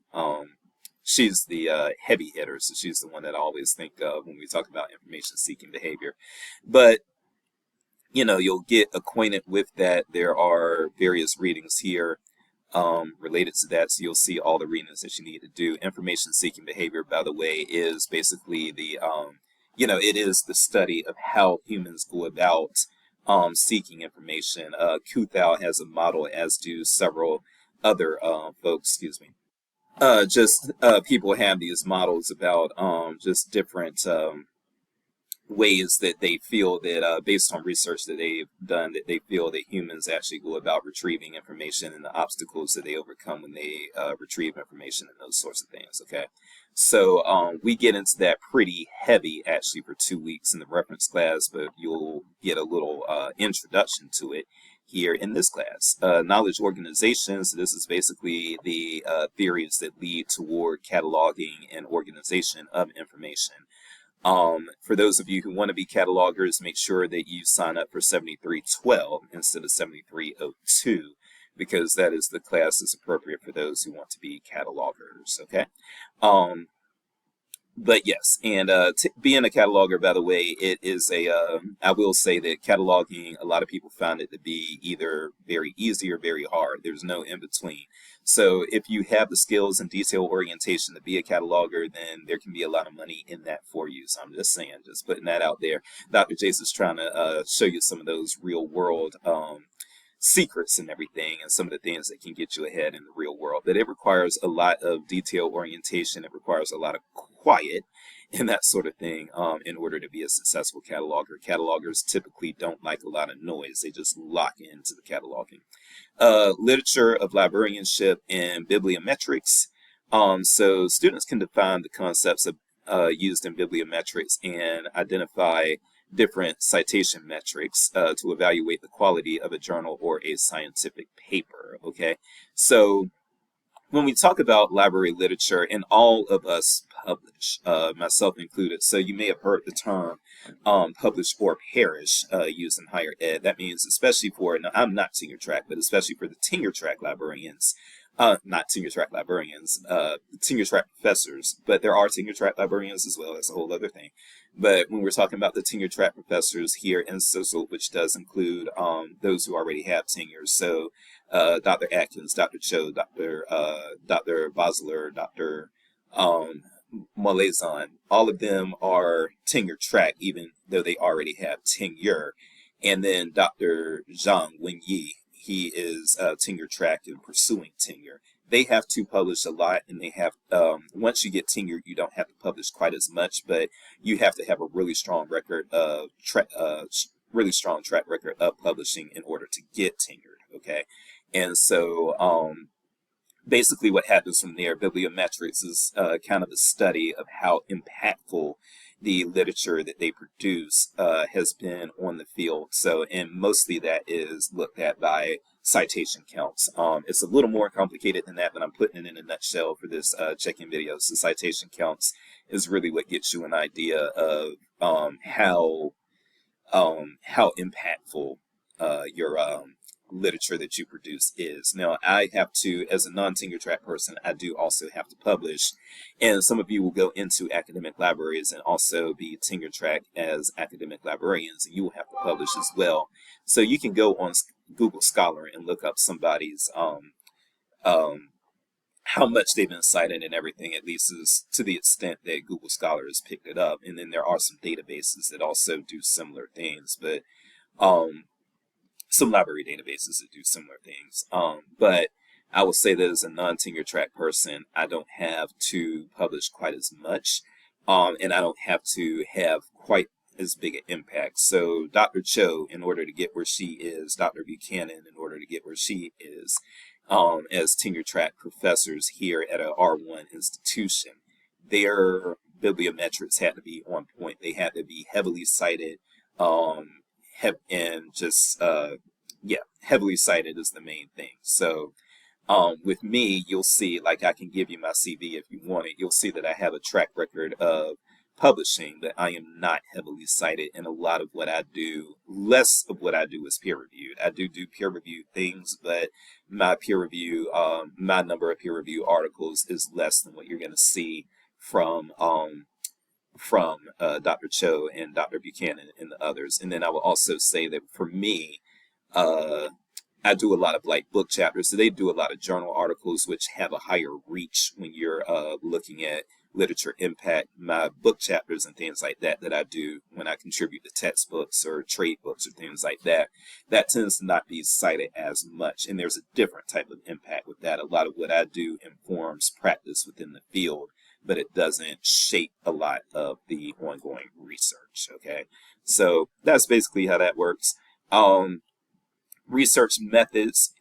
Speaker 1: she's the heavy hitter, so she's the one that I always think of when we talk about information seeking behavior. But you know, you'll get acquainted with that. There are various readings here related to that, so you'll see all the readings that you need to do. Information seeking behavior, by the way, is basically the it is the study of how humans go about seeking information. Kuthal has a model, as do several other folks. People have these models about just different ways that they feel that, based on research that they've done, that they feel that humans actually go about retrieving information and the obstacles that they overcome when they retrieve information and those sorts of things. Okay, so we get into that pretty heavy actually for 2 weeks in the reference class, but you'll get a little introduction to it here in this class. Knowledge organizations, this is basically the theories that lead toward cataloging and organization of information. For those of you who want to be catalogers, make sure that you sign up for 7312 instead of 7302, because that is the class that's appropriate for those who want to be catalogers. Okay. But yes, and being a cataloger, by the way, it is I will say that cataloging, a lot of people found it to be either very easy or very hard. There's no in between. So if you have the skills and detail orientation to be a cataloger, then there can be a lot of money in that for you. So I'm just saying, just putting that out there. Dr. Jason's trying to show you some of those real world secrets and everything, and some of the things that can get you ahead in the real world. But it requires a lot of detail orientation. It requires a lot of quiet and that sort of thing in order to be a successful cataloger. Catalogers typically don't like a lot of noise. They just lock into the cataloging. Literature of librarianship and bibliometrics. So students can define the concepts of used in bibliometrics and identify different citation metrics to evaluate the quality of a journal or a scientific paper. Okay, so when we talk about library literature, and all of us publish, myself included, so you may have heard the term publish or perish used in higher ed. That means especially for, now I'm not tenure track, but especially for the tenure track librarians, not tenure track librarians, tenure track professors, but there are tenure track librarians as well. That's a whole other thing. But when we're talking about the tenure track professors here in SOSL, which does include those who already have tenures, so Dr. Atkins, Dr. Cho, Dr. Bosler, Dr. Malazan, all of them are tenure track, even though they already have tenure. And then Dr. Zhang Wenyi, he is tenure track and pursuing tenure. They have to publish a lot, and they have, once you get tenure, you don't have to publish quite as much, but you have to have a really strong record of really strong track record of publishing in order to get tenured. Okay, and so basically what happens from there, bibliometrics is kind of a study of how impactful the literature that they produce has been on the field. So, and mostly that is looked at by citation counts. It's a little more complicated than that, but I'm putting it in a nutshell for this check-in video. So citation counts is really what gets you an idea of how impactful your literature that you produce is. Now, I have to, as a non-tenure track person, I do also have to publish, and some of you will go into academic libraries and also be tenure track as academic librarians, and you will have to publish as well. So you can go on Google Scholar and look up somebody's how much they've been cited and everything, at least is to the extent that Google Scholar has picked it up. And then there are some databases that also do similar things, but some library databases that do similar things. But I will say that as a non-tenure track person, I don't have to publish quite as much, and I don't have to have quite as big an impact. So Dr. Cho, in order to get where she is, Dr. Buchanan, in order to get where she is, as tenure track professors here at a R1 institution, their bibliometrics had to be on point. They had to be heavily cited, and just heavily cited is the main thing. So with me, you'll see, like, I can give you my CV if you want it. You'll see that I have a track record of publishing, but I am not heavily cited in a lot of what I do. Less of what I do is peer reviewed. I do peer reviewed things, but my peer review, my number of peer review articles is less than what you're going to see from Dr. Cho and Dr. Buchanan and the others. And then I will also say that for me, I do a lot of like book chapters. So they do a lot of journal articles, which have a higher reach when you're looking at literature impact. My book chapters and things like that I do when I contribute to textbooks or trade books or things like that, that tends to not be cited as much. And there's a different type of impact with that. A lot of what I do informs practice within the field, but it doesn't shape a lot of the ongoing research. Okay, so that's basically how that works. Research methods,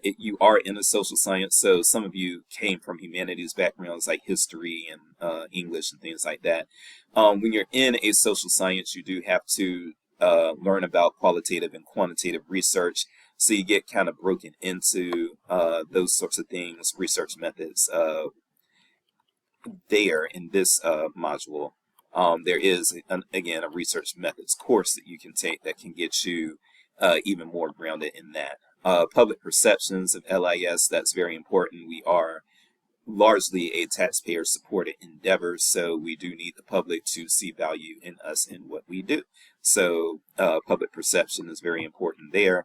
Speaker 1: you are in a social science, so some of you came from humanities backgrounds like history and English and things like that. When you're in a social science, you do have to learn about qualitative and quantitative research, so you get kind of broken into those sorts of things, research methods there in this module. There is, again, a research methods course that you can take that can get you even more grounded in that. Public perceptions of LIS, that's very important. We are largely a taxpayer-supported endeavor, so we do need the public to see value in us and what we do. So public perception is very important there.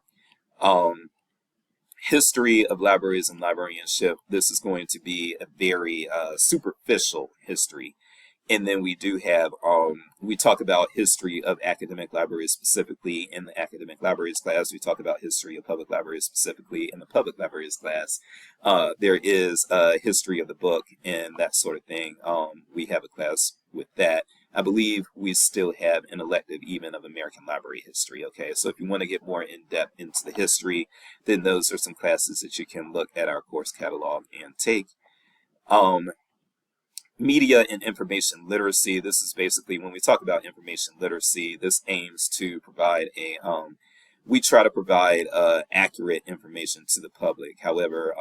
Speaker 1: History of libraries and librarianship, this is going to be a very superficial history. And then we do have, we talk about history of academic libraries specifically in the academic libraries class. We talk about history of public libraries specifically in the public libraries class. There is a history of the book and that sort of thing. We have a class with that. I believe we still have an elective even of American library history. Okay, so if you want to get more in depth into the history, then those are some classes that you can look at our course catalog and take. Media and information literacy. This is basically when we talk about information literacy, this aims to provide a, we try to provide accurate information to the public. However,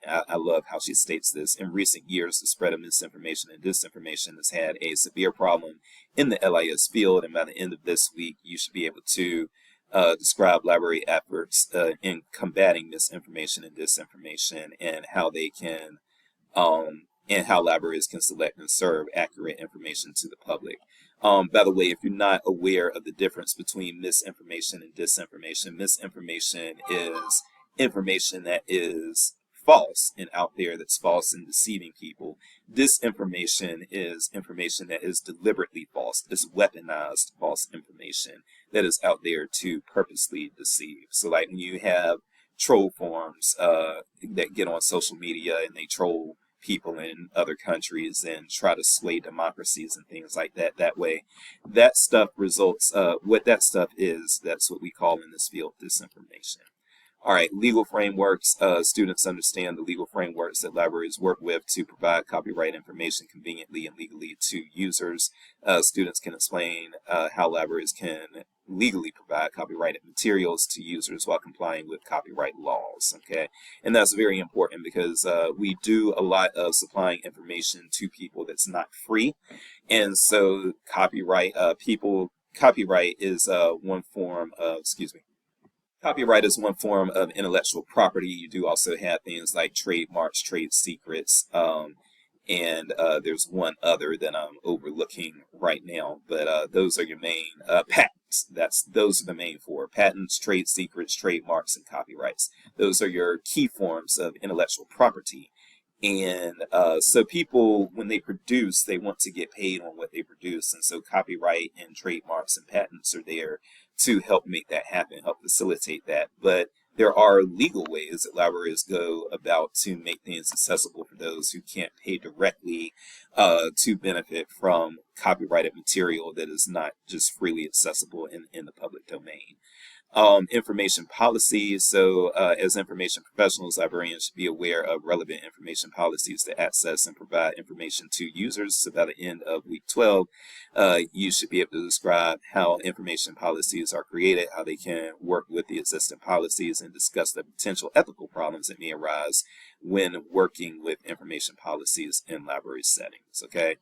Speaker 1: I love how she states this. In recent years, the spread of misinformation and disinformation has had a severe problem in the LIS field, and by the end of this week, you should be able to describe library efforts in combating misinformation and disinformation and how they can and how libraries can select and serve accurate information to the public. By the way, if you're not aware of the difference between misinformation and disinformation, misinformation is information that is false and out there that's false and deceiving people. Disinformation is information that is deliberately false. It's weaponized false information that is out there to purposely deceive. So like when you have troll forums that get on social media and they troll people in other countries and try to sway democracies and things like that way, that stuff results, what that stuff is, that's what we call in this field disinformation. All right, legal frameworks. Students understand the legal frameworks that libraries work with to provide copyright information conveniently and legally to users. Students can explain how libraries can legally provide copyrighted materials to users while complying with copyright laws, okay? And that's very important because we do a lot of supplying information to people that's not free. And so copyright is one form of, Copyright is one form of intellectual property. You do also have things like trademarks, trade secrets, and there's one other that I'm overlooking right now, but those are your main patents. Those are the main four: patents, trade secrets, trademarks, and copyrights. Those are your key forms of intellectual property. And so people, when they produce, they want to get paid on what they produce. And so copyright and trademarks and patents are there to help make that happen, help facilitate that. But there are legal ways that libraries go about to make things accessible for those who can't pay directly to benefit from copyrighted material that is not just freely accessible in the public domain. Information policies. So as information professionals, librarians should be aware of relevant information policies to access and provide information to users. So by the end of week 12, you should be able to describe how information policies are created, how they can work with the existing policies, and discuss the potential ethical problems that may arise when working with information policies in library settings, okay?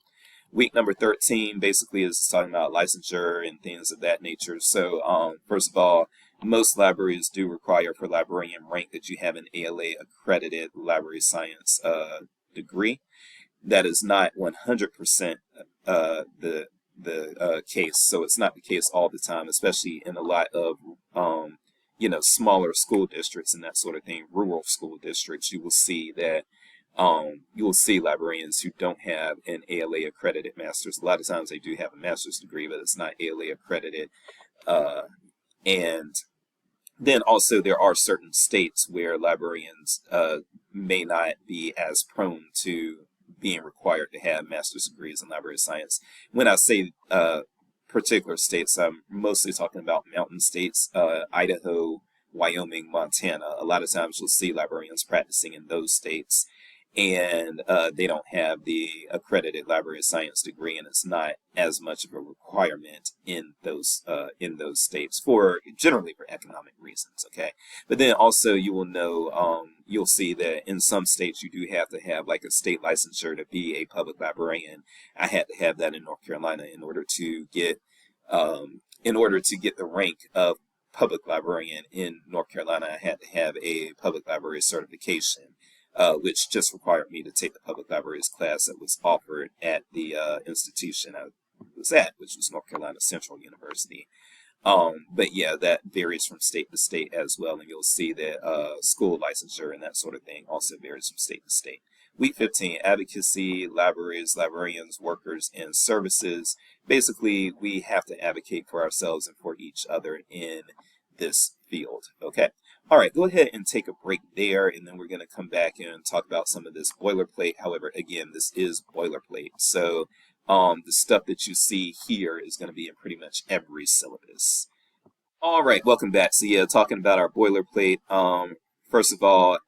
Speaker 1: Week number 13 basically is talking about licensure and things of that nature. So first of all, most libraries do require for librarian rank that you have an ALA accredited library science degree. That is not 100% the case. So it's not the case all the time, especially in a lot of smaller school districts and that sort of thing, rural school districts. You will see that you will see librarians who don't have an ALA accredited master's. A lot of times they do have a master's degree, but it's not ALA accredited. And then also there are certain states where librarians may not be as prone to being required to have master's degrees in library science. When I say particular states, I'm mostly talking about mountain states, Idaho, Wyoming, Montana. A lot of times you'll see librarians practicing in those states, and they don't have the accredited library science degree, and it's not as much of a requirement in those states for generally for economic reasons. Okay, but then also you will know you'll see that in some states you do have to have like a state licensure to be a public librarian. I had to have that in North Carolina in order to get the rank of public librarian in North Carolina. I had to have a public library certification, which just required me to take the public libraries class that was offered at the institution I was at, which was North Carolina Central University. But yeah, that varies from state to state as well, and you'll see that school licensure and that sort of thing also varies from state to state. Week 15, advocacy, libraries, librarians, workers, and services. Basically, we have to advocate for ourselves and for each other in this field, okay? All right, go ahead and take a break there, and then we're going to come back and talk about some of this boilerplate. However, again, this is boilerplate, so the stuff that you see here is going to be in pretty much every syllabus. All right, welcome back. So yeah, talking about our boilerplate. First of all,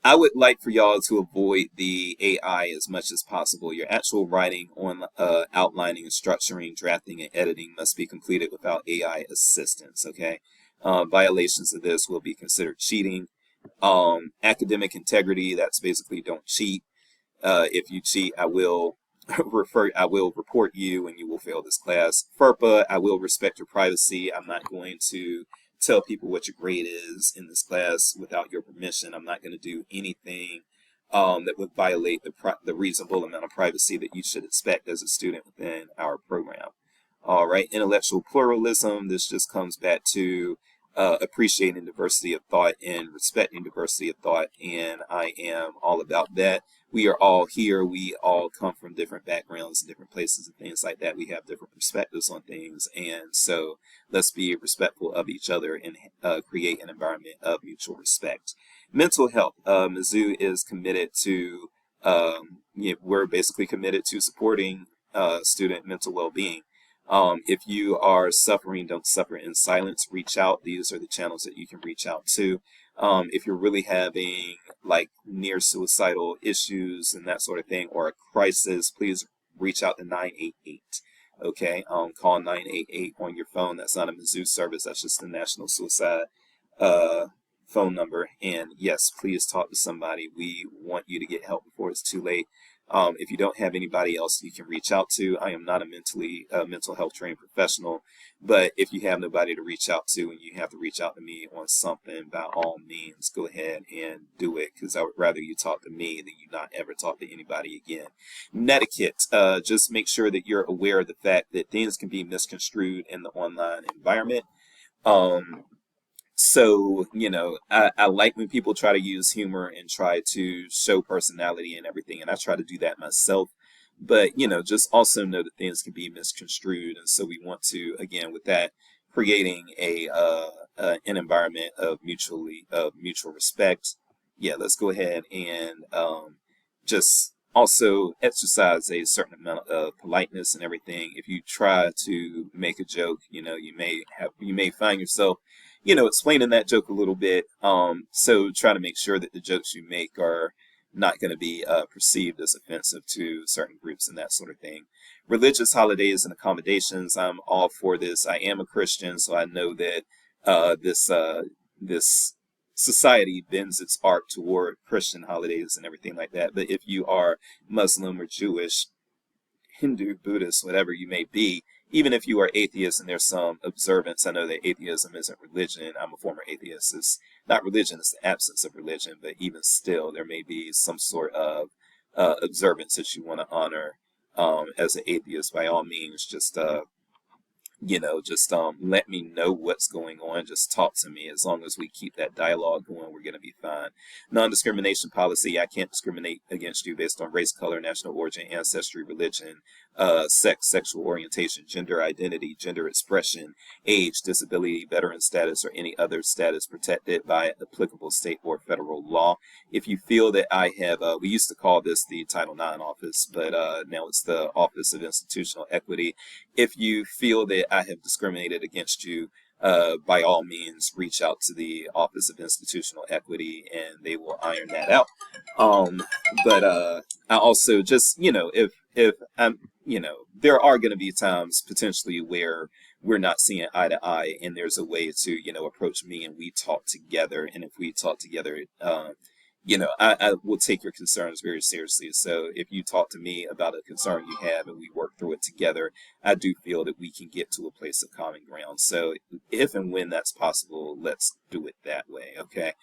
Speaker 1: I would like for y'all to avoid the AI as much as possible. Your actual writing on outlining and structuring, drafting, and editing must be completed without AI assistance, okay? Violations of this will be considered cheating. Academic integrity, that's basically don't cheat. If you cheat, I will report you and you will fail this class. FERPA, I will respect your privacy. I'm not going to tell people what your grade is in this class without your permission. I'm not going to do anything that would violate the reasonable amount of privacy that you should expect as a student within our program. All right, intellectual pluralism, this just comes back to appreciating diversity of thought and respecting diversity of thought, and I am all about that. We are all here. We all come from different backgrounds and different places and things like that. We have different perspectives on things, and so let's be respectful of each other and create an environment of mutual respect. Mental health. Mizzou is committed to, we're basically committed to supporting student mental well-being. If you are suffering, don't suffer in silence. Reach out. These are the channels that you can reach out to. If you're really having like near suicidal issues and that sort of thing, or a crisis, please reach out to 988. Okay, call 988 on your phone. That's not a Mizzou service. That's just the National Suicide phone number. And yes, please talk to somebody. We want you to get help before it's too late. If you don't have anybody else you can reach out to, I am not a mental health trained professional, but if you have nobody to reach out to and you have to reach out to me on something, by all means, go ahead and do it, because I would rather you talk to me than you not ever talk to anybody again. Netiquette, just make sure that you're aware of the fact that things can be misconstrued in the online environment. So, I like when people try to use humor and try to show personality and everything, and I try to do that myself. But, just also know that things can be misconstrued, and so we want to, again, with that, creating an environment of mutual respect. Yeah, let's go ahead and just also exercise a certain amount of politeness and everything. If you try to make a joke, you may find yourself explaining that joke a little bit. So try to make sure that the jokes you make are not going to be perceived as offensive to certain groups and that sort of thing. Religious holidays and accommodations, I'm all for this. I am a Christian, so I know that this society bends its arc toward Christian holidays and everything like that. But if you are Muslim or Jewish, Hindu, Buddhist, whatever you may be, even if you are atheist and there's some observance, I know that atheism isn't religion. I'm a former atheist. It's not religion, it's the absence of religion. But even still, there may be some sort of observance that you want to honor as an atheist. By all means, just let me know what's going on. Just talk to me. As long as we keep that dialogue going, we're going to be fine. Non-discrimination policy. I can't discriminate against you based on race, color, national origin, ancestry, religion, sex, sexual orientation, gender identity, gender expression, age, disability, veteran status, or any other status protected by applicable state or federal law. If you feel that I have, we used to call this the Title IX office, but now it's the Office of Institutional Equity. If you feel that I have discriminated against you, by all means, reach out to the Office of Institutional Equity and they will iron that out. But I also just, if I'm, there are going to be times potentially where we're not seeing eye to eye and there's a way to, approach me and we talk together. And if we talk together, I will take your concerns very seriously. So if you talk to me about a concern you have and we work through it together, I do feel that we can get to a place of common ground. So if and when that's possible, let's do it that way. Okay.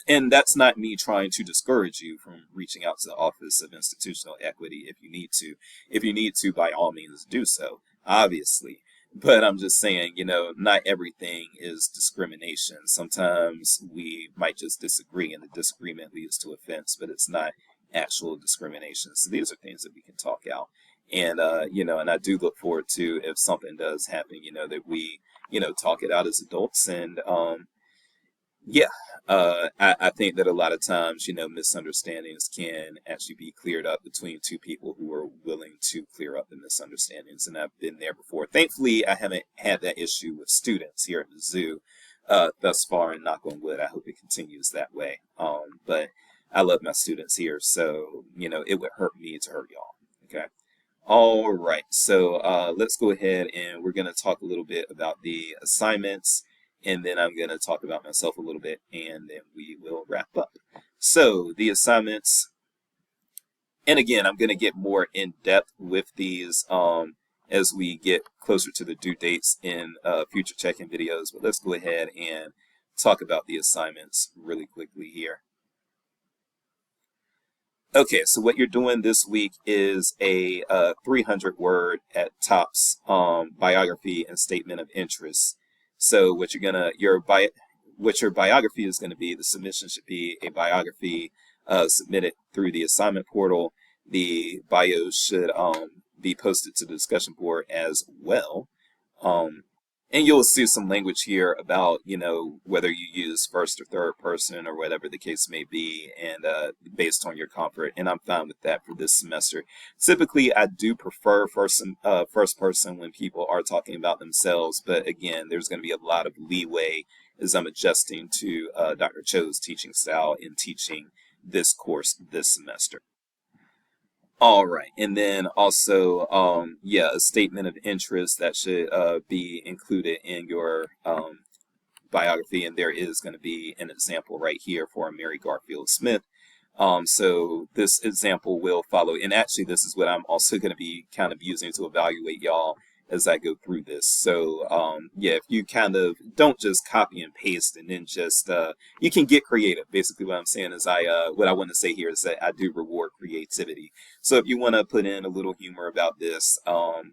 Speaker 1: And that's not me trying to discourage you from reaching out to the Office of Institutional Equity if you need to. If you need to, by all means, do so, obviously. But I'm just saying, not everything is discrimination. Sometimes we might just disagree and the disagreement leads to offense, but it's not actual discrimination. So these are things that we can talk out. And, and I do look forward to, if something does happen, that we, talk it out as adults. And, I think that a lot of times, misunderstandings can actually be cleared up between two people who are willing to clear up the misunderstandings. And I've been there before. Thankfully, I haven't had that issue with students here at the zoo thus far, and knock on wood, I hope it continues that way. But I love my students here, so, it would hurt me to hurt y'all. Okay. All right. So let's go ahead and we're going to talk a little bit about the assignments. And then I'm going to talk about myself a little bit, and then we will wrap up. So the assignments, and again, I'm going to get more in depth with these as we get closer to the due dates in future check-in videos. But let's go ahead and talk about the assignments really quickly here. Okay, so what you're doing this week is a 300-word at tops biography and statement of interest. So what your biography is going to be, the submission should be a biography submitted through the assignment portal. The bio should be posted to the discussion board as well. And you'll see some language here about, whether you use first or third person or whatever the case may be, and based on your comfort. And I'm fine with that for this semester. Typically, I do prefer first person when people are talking about themselves. But again, there's going to be a lot of leeway as I'm adjusting to Dr. Cho's teaching style in teaching this course this semester. All right, and then also, a statement of interest that should be included in your biography, and there is going to be an example right here for Mary Garfield Smith. So this example will follow, and actually this is what I'm also going to be kind of using to evaluate y'all as I go through this. So if you kind of don't just copy and paste and then just you can get creative. Basically what I'm saying is what I want to say here is that I do reward creativity. So if you want to put in a little humor about this or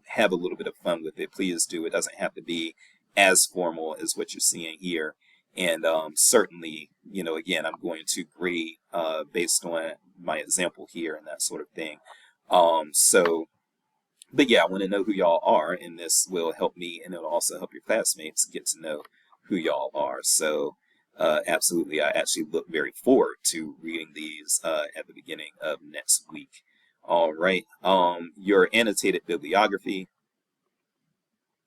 Speaker 1: have a little bit of fun with it, please do. It doesn't have to be as formal as what you're seeing here. And certainly, again, I'm going to grade based on my example here and that sort of thing. But yeah, I want to know who y'all are, and this will help me, and it'll also help your classmates get to know who y'all are. So absolutely, I actually look very forward to reading these at the beginning of next week. All right, your annotated bibliography.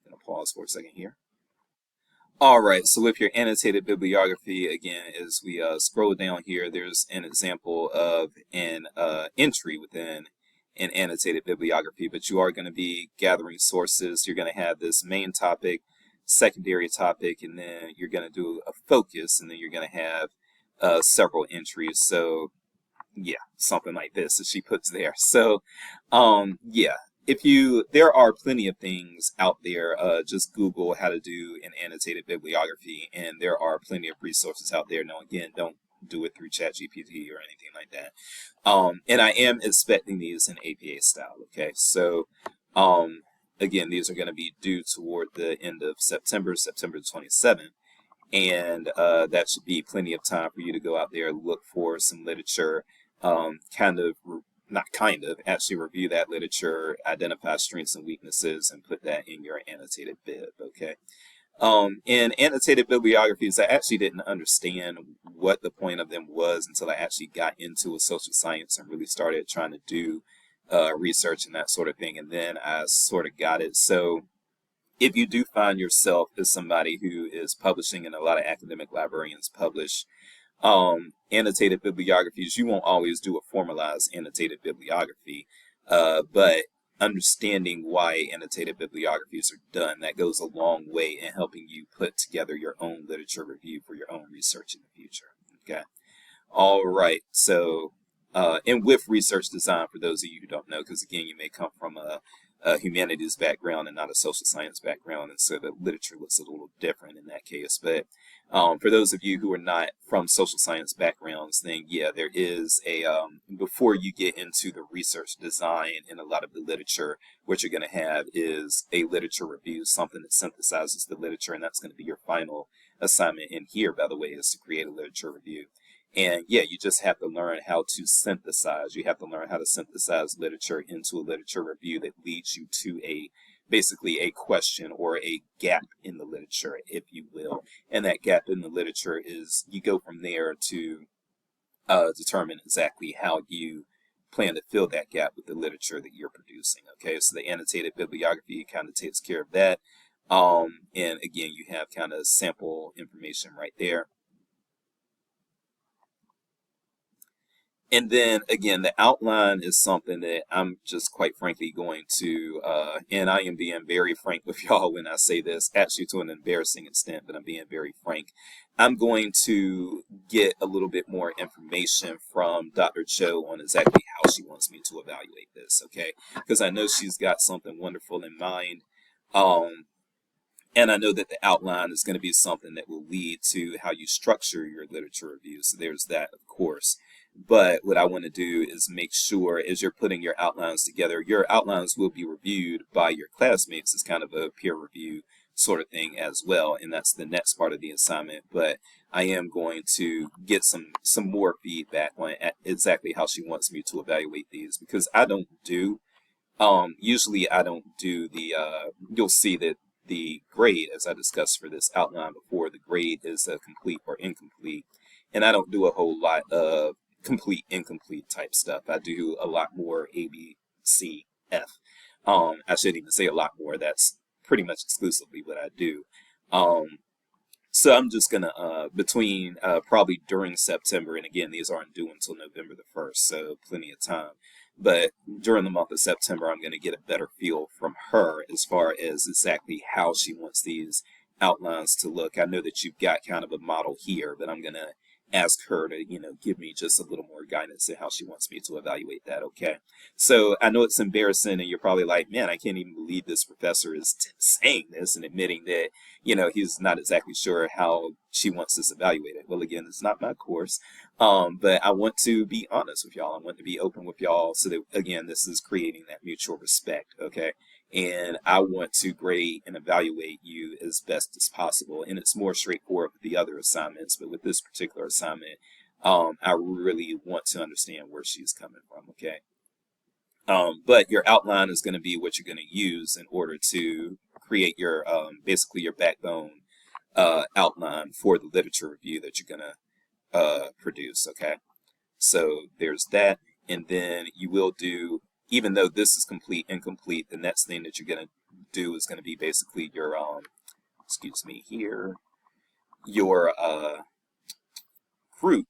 Speaker 1: I'm going to pause for a second here. All right, so with your annotated bibliography, again, as we scroll down here, there's an example of an entry within an annotated bibliography, but you are going to be gathering sources. You're going to have this main topic, secondary topic, and then you're going to do a focus, and then you're going to have several entries. So yeah, something like this that she puts there. So there are plenty of things out there. Just Google how to do an annotated bibliography, and there are plenty of resources out there. Now, again, don't do it through ChatGPT or anything like that. And I am expecting these in APA style. Okay, so again, these are going to be due toward the end of September 27th. And that should be plenty of time for you to go out there, look for some literature, actually review that literature, identify strengths and weaknesses, and put that in your annotated bib, okay? In annotated bibliographies, I actually didn't understand what the point of them was until I actually got into a social science and really started trying to do research and that sort of thing, and then I sort of got it. So if you do find yourself as somebody who is publishing, and a lot of academic librarians publish annotated bibliographies, you won't always do a formalized annotated bibliography, but understanding why annotated bibliographies are done, that goes a long way in helping you put together your own literature review for your own research in the future. Okay. All right. So, and with research design, for those of you who don't know, because again, you may come from a humanities background and not a social science background, and so the literature looks a little different in that case. But for those of you who are not from social science backgrounds, then yeah, there is a, before you get into the research design in a lot of the literature, what you're going to have is a literature review, something that synthesizes the literature, and that's going to be your final assignment in here, by the way, is to create a literature review. And yeah, you just have to learn how to synthesize. You have to learn how to synthesize literature into a literature review that leads you to basically a question or a gap in the literature, if you will. And that gap in the literature is, you go from there to determine exactly how you plan to fill that gap with the literature that you're producing. Okay, so the annotated bibliography kind of takes care of that. And again, you have kind of sample information right there. And then again, the outline is something that I'm just quite frankly going to, and I am being very frank with y'all when I say this, actually to an embarrassing extent, but I'm being very frank. I'm going to get a little bit more information from Dr. Cho on exactly how she wants me to evaluate this, okay? Because I know she's got something wonderful in mind. And I know that the outline is going to be something that will lead to how you structure your literature review. So there's that, of course. But what I want to do is make sure, as you're putting your outlines together, your outlines will be reviewed by your classmates as kind of a peer review sort of thing as well. And that's the next part of the assignment. But I am going to get some more feedback on exactly how she wants me to evaluate these, because I don't do, usually I don't do the, you'll see that the grade, as I discussed for this outline before, the grade is complete or incomplete. And I don't do a whole lot of complete, incomplete type stuff. I do a lot more A, B, C, F. I shouldn't even say a lot more. That's pretty much exclusively what I do. So I'm just going to, between probably during September, and again, these aren't due until November the 1st, so plenty of time. But during the month of September, I'm going to get a better feel from her as far as exactly how she wants these outlines to look. I know that you've got kind of a model here, but I'm going to ask her to, give me just a little more guidance in how she wants me to evaluate that, okay? So I know it's embarrassing, and you're probably like, man, I can't even believe this professor is saying this and admitting that, he's not exactly sure how she wants this evaluated. Well, again, it's not my course, but I want to be honest with y'all. I want to be open with y'all so that, again, this is creating that mutual respect, okay? And I want to grade and evaluate you as best as possible. And it's more straightforward with the other assignments, but with this particular assignment, I really want to understand where she's coming from, okay? But your outline is going to be what you're going to use in order to create your, basically your backbone outline for the literature review that you're going to produce, okay? So there's that. And then you will do, even though this is complete, incomplete, the next thing that you're going to do is going to be basically your, your group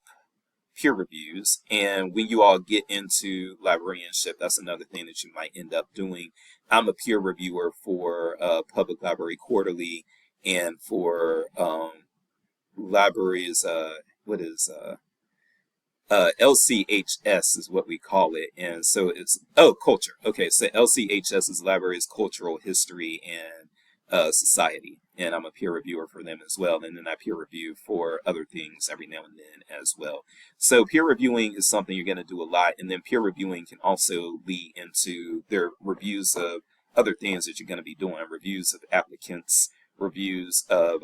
Speaker 1: peer reviews. And when you all get into librarianship, that's another thing that you might end up doing. I'm a peer reviewer for Public Library Quarterly, and for libraries, LCHS is what we call it. And so it's, culture. Okay, so LCHS is Libraries, Cultural History, and Society. And I'm a peer reviewer for them as well. And then I peer review for other things every now and then as well. So peer reviewing is something you're going to do a lot. And then peer reviewing can also lead into their reviews of other things that you're going to be doing, reviews of applicants, reviews of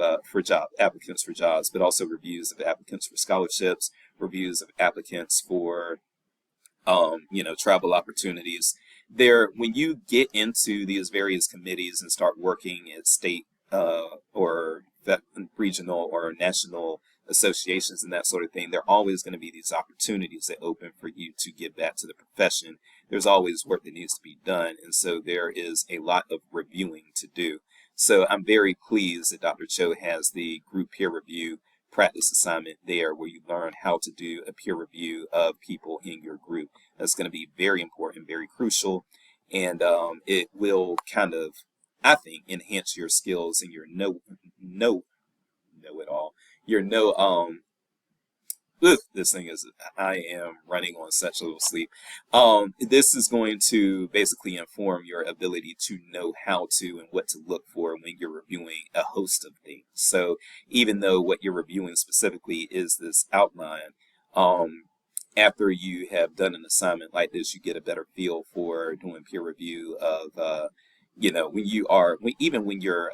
Speaker 1: applicants for jobs, but also reviews of applicants for scholarships, reviews of applicants for travel opportunities. There, when you get into these various committees and start working at state or regional or national associations and that sort of thing, there are always going to be these opportunities that open for you to give back to the profession. There's always work that needs to be done, and so there is a lot of reviewing to do. So I'm very pleased that Dr. Cho has the group peer review practice assignment there where you learn how to do a peer review of people in your group. That's going to be very important, very crucial, and it will kind of, I think, enhance your skills and your know it all. Your this thing is, I am running on such little sleep. This is going to basically inform your ability to know how to and what to look for when you're reviewing a host of things. So even though what you're reviewing specifically is this outline, after you have done an assignment like this, you get a better feel for doing peer review of, when you're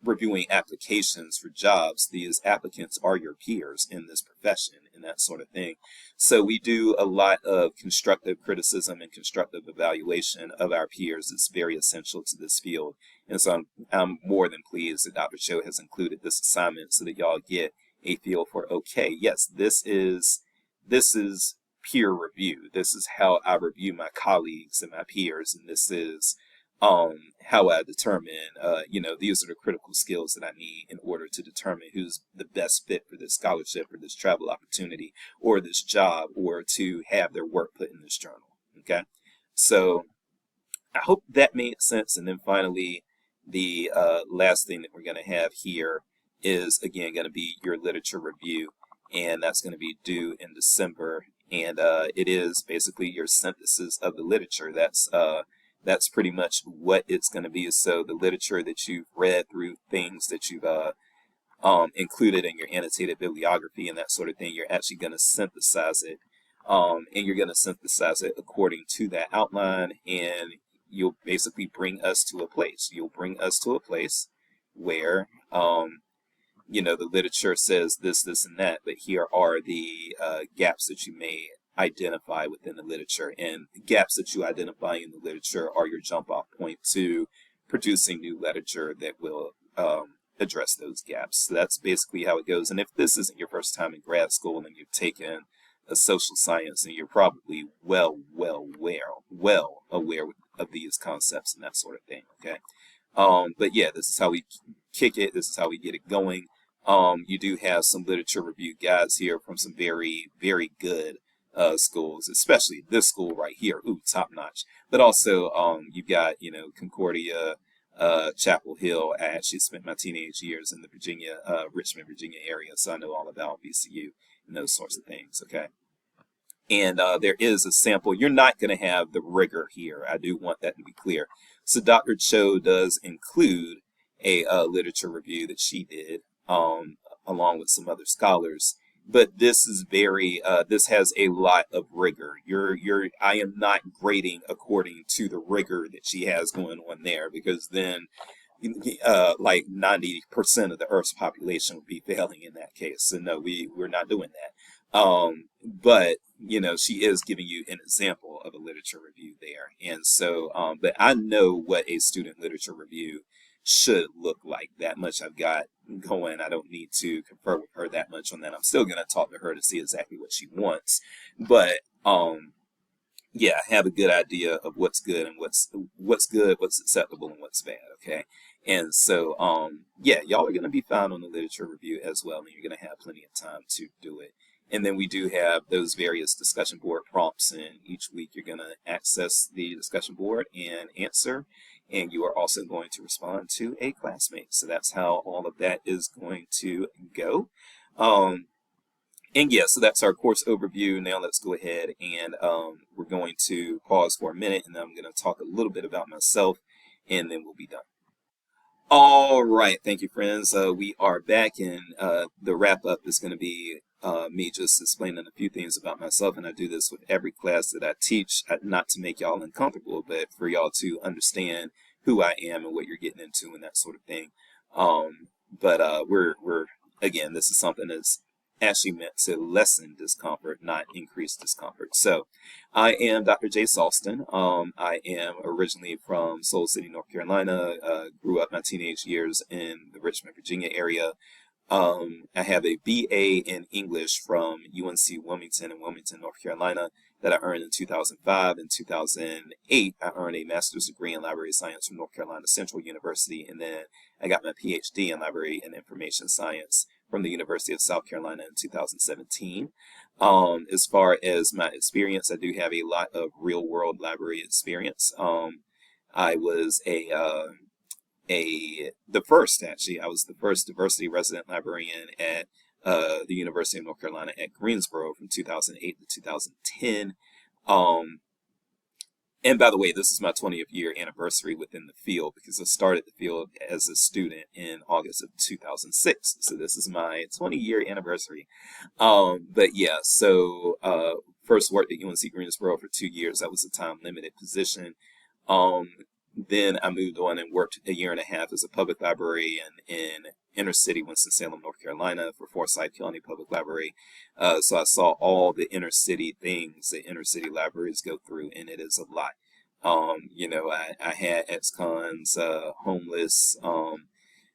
Speaker 1: reviewing applications for jobs, these applicants are your peers in this profession and that sort of thing. So we do a lot of constructive criticism and constructive evaluation of our peers. It's very essential to this field. And so I'm more than pleased that Dr. Cho has included this assignment so that y'all get a feel for, okay, yes, this is peer review. This is how I review my colleagues and my peers, and this is how I determine, these are the critical skills that I need in order to determine who's the best fit for this scholarship or this travel opportunity or this job or to have their work put in this journal. Okay, so I hope that made sense. And then finally, the last thing that we're going to have here is, again, going to be your literature review, and that's going to be due in December. And it is basically your synthesis of the literature. That's pretty much what it's going to be. So the literature that you've read through, things that you've included in your annotated bibliography and that sort of thing, you're actually going to synthesize it. And you're going to synthesize it according to that outline, and you'll basically bring us to a place. You'll bring us to a place where, the literature says this, this, and that, but here are the gaps that you may identify within the literature, and gaps that you identify in the literature are your jump off point to producing new literature that will address those gaps. So that's basically how it goes. And if this isn't your first time in grad school and you've taken a social science, and you're probably well aware of these concepts and that sort of thing. Okay, but yeah, this is how we kick it. This is how we get it going. You do have some literature review guides here from some very, very good schools, especially this school right here. Ooh, top notch. But also, you've got, Concordia, Chapel Hill. I actually spent my teenage years in the Richmond, Virginia area, so I know all about VCU and those sorts of things. Okay. And there is a sample. You're not going to have the rigor here. I do want that to be clear. So Dr. Cho does include a literature review that she did, along with some other scholars. But this is this has a lot of rigor. I am not grading according to the rigor that she has going on there, because then like 90% of the Earth's population would be failing in that case. So no, we're not doing that. But she is giving you an example of a literature review there. And so, but I know what a student literature review should look like. That much I've got going. I don't need to confer with her that much on that. I'm still going to talk to her to see exactly what she wants. But yeah, I have a good idea of what's good and what's good, what's acceptable, and what's bad. Okay. And so, yeah, y'all are going to be found on the literature review as well, and you're going to have plenty of time to do it. And then we do have those various discussion board prompts, and each week you're going to access the discussion board and answer, and you are also going to respond to a classmate. So that's how all of that is going to go. And yeah, so that's our course overview. Now let's go ahead and we're going to pause for a minute, and then I'm going to talk a little bit about myself, and then we'll be done. All right, thank you, friends. We are back, and the wrap up is going to be me just explaining a few things about myself, and I do this with every class that I teach, not to make y'all uncomfortable, but for y'all to understand who I am and what you're getting into and that sort of thing. But we're again, this is something that's actually meant to lessen discomfort, not increase discomfort. So I am Dr. Jay Salston. I am originally from Soul City, North Carolina. Grew up my teenage years in the Richmond, Virginia area. I have a BA in English from UNC Wilmington in Wilmington, North Carolina, that I earned in 2005. In 2008, I earned a master's degree in library science from North Carolina Central University, and then I got my PhD in library and information science from the University of South Carolina in 2017. As far as my experience, I do have a lot of real-world library experience. I was I was the first diversity resident librarian at the University of North Carolina at Greensboro from 2008 to 2010. And by the way, this is my 20th year anniversary within the field because I started the field as a student in August of 2006. So this is my 20-year anniversary. But yeah, so first worked at UNC Greensboro for 2 years. That was a time-limited position. Then I moved on and worked a year and a half as a public librarian in inner city Winston-Salem, North Carolina for Forsyth County Public Library. So I saw all the inner city things that inner city libraries go through, and it is a lot. I had ex-cons, homeless.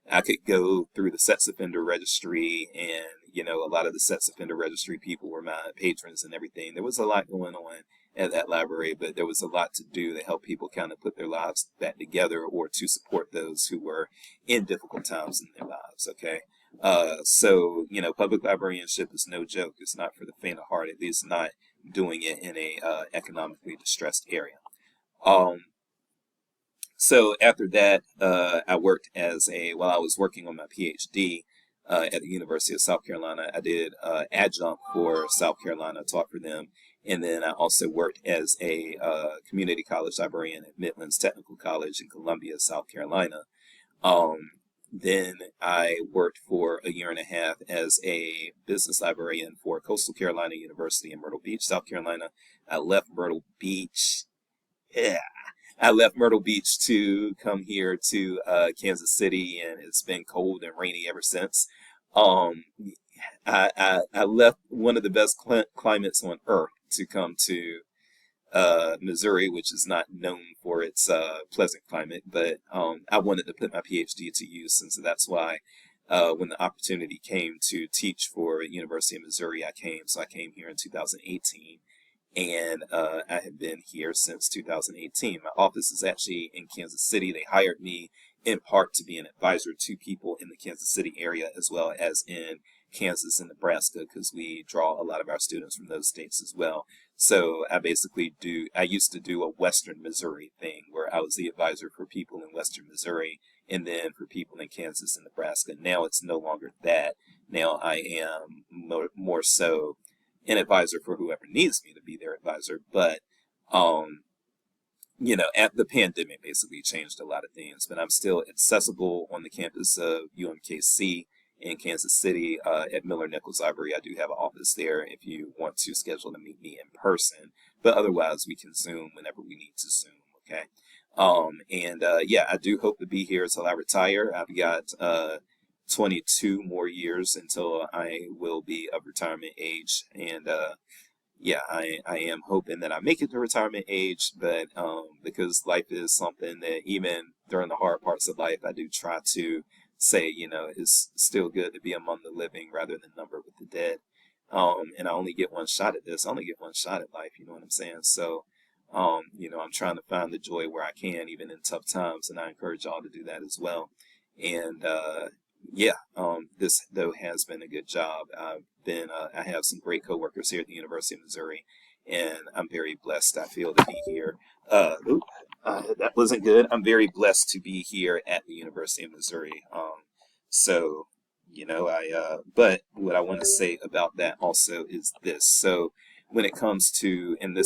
Speaker 1: I could go through the sex offender registry, and a lot of the sex offender registry people were my patrons and everything. There was a lot going on at that library, but there was a lot to do to help people kind of put their lives back together or to support those who were in difficult times in their lives. Okay. So public librarianship is no joke. It's not for the faint of heart, at least not doing it in a economically distressed area. So after that, I worked while I was working on my PhD at the University of South Carolina, I did adjunct for South Carolina, taught for them. And then I also worked as a community college librarian at Midlands Technical College in Columbia, South Carolina. Then I worked for a year and a half as a business librarian for Coastal Carolina University in Myrtle Beach, South Carolina. I left Myrtle Beach. Yeah. I left Myrtle Beach to come here to Kansas City, and it's been cold and rainy ever since. I left one of the best climates on earth to come to Missouri, which is not known for its pleasant climate, but I wanted to put my PhD to use, and so that's why when the opportunity came to teach for University of Missouri, I came. So I came here in 2018, and I have been here since 2018. My office is actually in Kansas City. They hired me in part to be an advisor to people in the Kansas City area as well as in Kansas and Nebraska, because we draw a lot of our students from those states as well. So I used to do a Western Missouri thing where I was the advisor for people in Western Missouri and then for people in Kansas and Nebraska. Now it's no longer that. Now I am more so an advisor for whoever needs me to be their advisor. But, the pandemic basically changed a lot of things, but I'm still accessible on the campus of UMKC in Kansas City at Miller Nichols Library. I do have an office there if you want to schedule to meet me in person, but otherwise we can Zoom whenever we need to Zoom. Okay. I do hope to be here until I retire. I've got 22 more years until I will be of retirement age. And I am hoping that I make it to retirement age, but because life is something that even during the hard parts of life, I do try to say, it's still good to be among the living rather than numbered with the dead. And I only get one shot at this. I only get one shot at life, you know what I'm saying? So, I'm trying to find the joy where I can, even in tough times, and I encourage y'all to do that as well. And this though has been a good job. I have some great coworkers here at the University of Missouri, and I'm very blessed, I feel, to be here. That wasn't good. I'm very blessed to be here at the University of Missouri. But what I want to say about that also is this. So when it comes to, and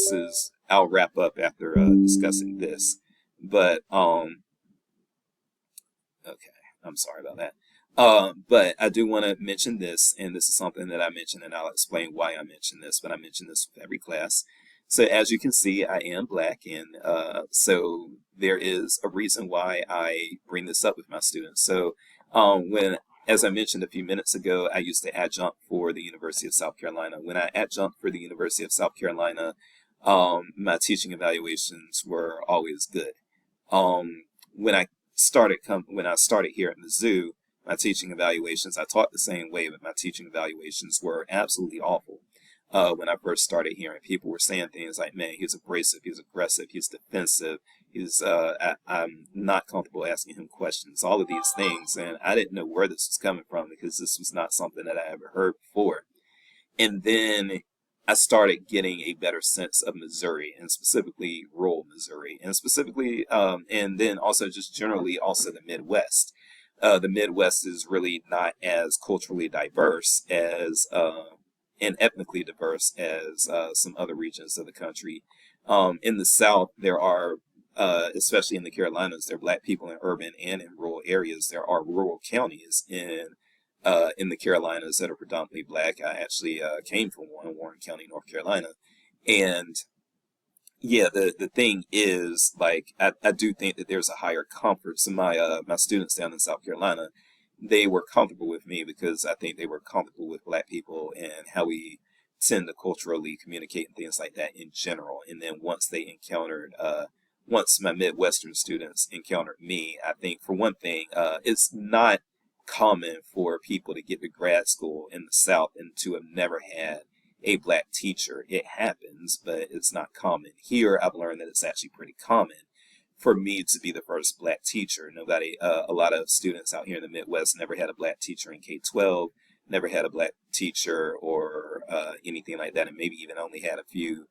Speaker 1: I'll wrap up after discussing this, but, okay, I'm sorry about that. But I do want to mention this, and this is something that I mentioned, and I'll explain why I mention this, but I mention this with every class. So as you can see, I am Black, and so there is a reason why I bring this up with my students. So when as I mentioned a few minutes ago, I used to adjunct for the University of South Carolina. When I adjunct for the University of South Carolina, my teaching evaluations were always good. When I started here at Mizzou, my teaching evaluations, I taught the same way, but my teaching evaluations were absolutely awful. When I first started here, and people were saying things like, man, he's abrasive, he's aggressive, he's defensive, I'm not comfortable asking him questions, all of these things. And I didn't know where this was coming from because this was not something that I ever heard before. And then I started getting a better sense of Missouri, and specifically rural Missouri, and specifically, and then also just generally also the Midwest. The Midwest is really not as culturally diverse as and ethnically diverse as some other regions of the country. In the South, there are, especially in the Carolinas, there are Black people in urban and in rural areas. There are rural counties in the Carolinas that are predominantly Black. I actually came from one, Warren County, North Carolina. And yeah, the thing is, like, I do think that there's a higher comfort. So my students down in South Carolina, they were comfortable with me because I think they were comfortable with Black people and how we tend to culturally communicate and things like that in general. And then once my Midwestern students encountered me, I think for one thing, it's not common for people to get to grad school in the South and to have never had a Black teacher. It happens, but it's not common. Here, I've learned that it's actually pretty common for me to be the first Black teacher. A lot of students out here in the Midwest never had a Black teacher in K-12, never had a Black teacher or anything like that, and maybe even only had a few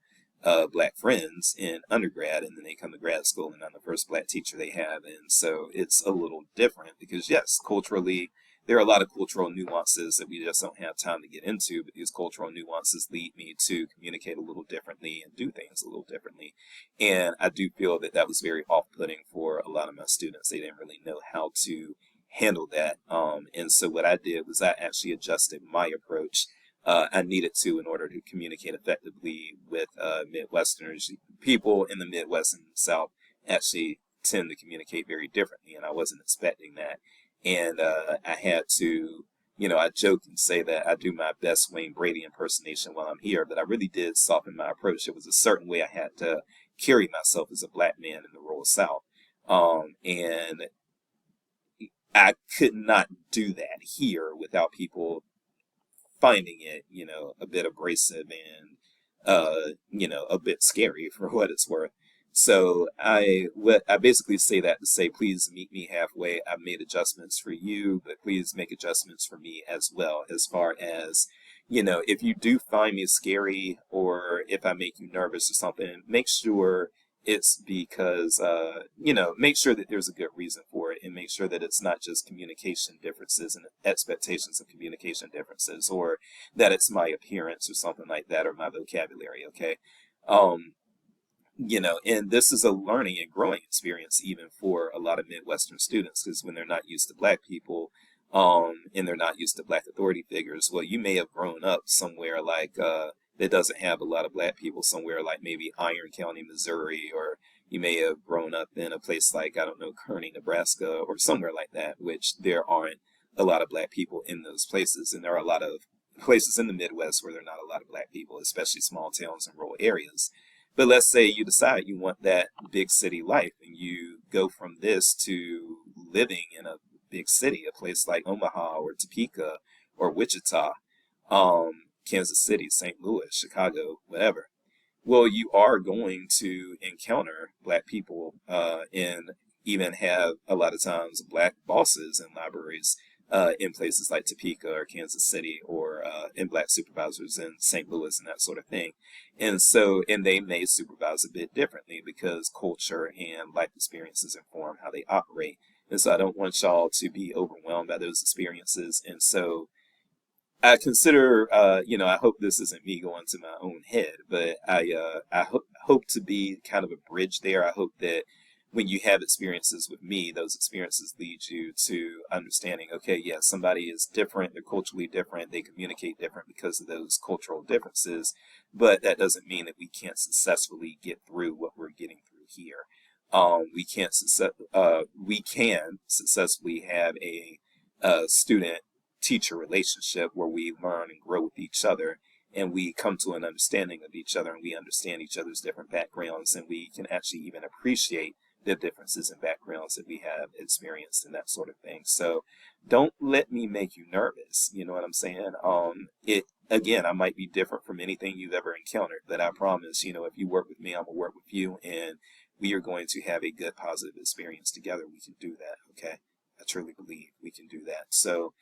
Speaker 1: Black friends in undergrad, and then they come to grad school and I'm the first Black teacher they have. And so it's a little different because, yes, culturally, there are a lot of cultural nuances that we just don't have time to get into, but these cultural nuances lead me to communicate a little differently and do things a little differently. And I do feel that that was very off-putting for a lot of my students. They didn't really know how to handle that. And so what I did was I actually adjusted my approach. I needed to in order to communicate effectively with Midwesterners. People in the Midwest and South actually tend to communicate very differently, and I wasn't expecting that. And I had to, I joke and say that I do my best Wayne Brady impersonation while I'm here, but I really did soften my approach. It was a certain way I had to carry myself as a Black man in the rural South. And I could not do that here without people finding it, a bit abrasive and, a bit scary for what it's worth. So I basically say that to say, please meet me halfway. I've made adjustments for you, but please make adjustments for me as well. As far as, if you do find me scary or if I make you nervous or something, make sure it's because, make sure that there's a good reason for it, and make sure that it's not just communication differences and expectations of communication differences, or that it's my appearance or something like that, or my vocabulary. Okay. And this is a learning and growing experience even for a lot of Midwestern students, because when they're not used to Black people, and they're not used to Black authority figures, well, you may have grown up somewhere like, that doesn't have a lot of Black people, somewhere like maybe Iron County, Missouri, or you may have grown up in a place like, I don't know, Kearney, Nebraska, or somewhere like that, which there aren't a lot of Black people in those places. And there are a lot of places in the Midwest where there are not a lot of Black people, especially small towns and rural areas. But let's say you decide you want that big city life, and you go from this to living in a big city, a place like Omaha or Topeka or Wichita, Kansas City, St. Louis, Chicago, whatever. Well, you are going to encounter Black people and even have a lot of times Black bosses in libraries in places like Topeka or Kansas City, or in Black supervisors in St. Louis and that sort of thing. And they may supervise a bit differently because culture and life experiences inform how they operate. And so I don't want y'all to be overwhelmed by those experiences. And so I consider, I hope this isn't me going to my own head, but I hope to be kind of a bridge there. I hope that when you have experiences with me, those experiences lead you to understanding, okay, yeah, somebody is different, they're culturally different, they communicate different because of those cultural differences, but that doesn't mean that we can't successfully get through what we're getting through here. We can successfully have a student teacher relationship where we learn and grow with each other, and we come to an understanding of each other, and we understand each other's different backgrounds, and we can actually even appreciate the differences in backgrounds that we have experienced and that sort of thing. So don't let me make you nervous. You know what I'm saying? Again, I might be different from anything you've ever encountered, but I promise, you know, if you work with me, I'm gonna work with you, and we are going to have a good, positive experience together. We can do that, okay? I truly believe we can do that. So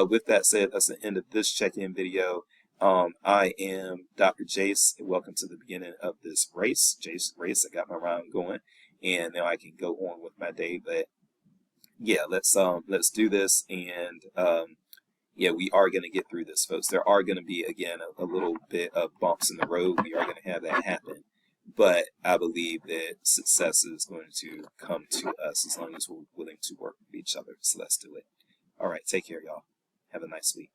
Speaker 1: with that said, that's the end of this check-in video. I am Dr. Jace. Welcome to the beginning of this race. Jace race. I got my round going, and now I can go on with my day. But yeah, let's do this, and yeah, we are going to get through this, folks. There are going to be, again, a little bit of bumps in the road. We are going to have that happen, but I believe that success is going to come to us as long as we're willing to work with each other. So let's do it. All right, take care, y'all. Have a nice week.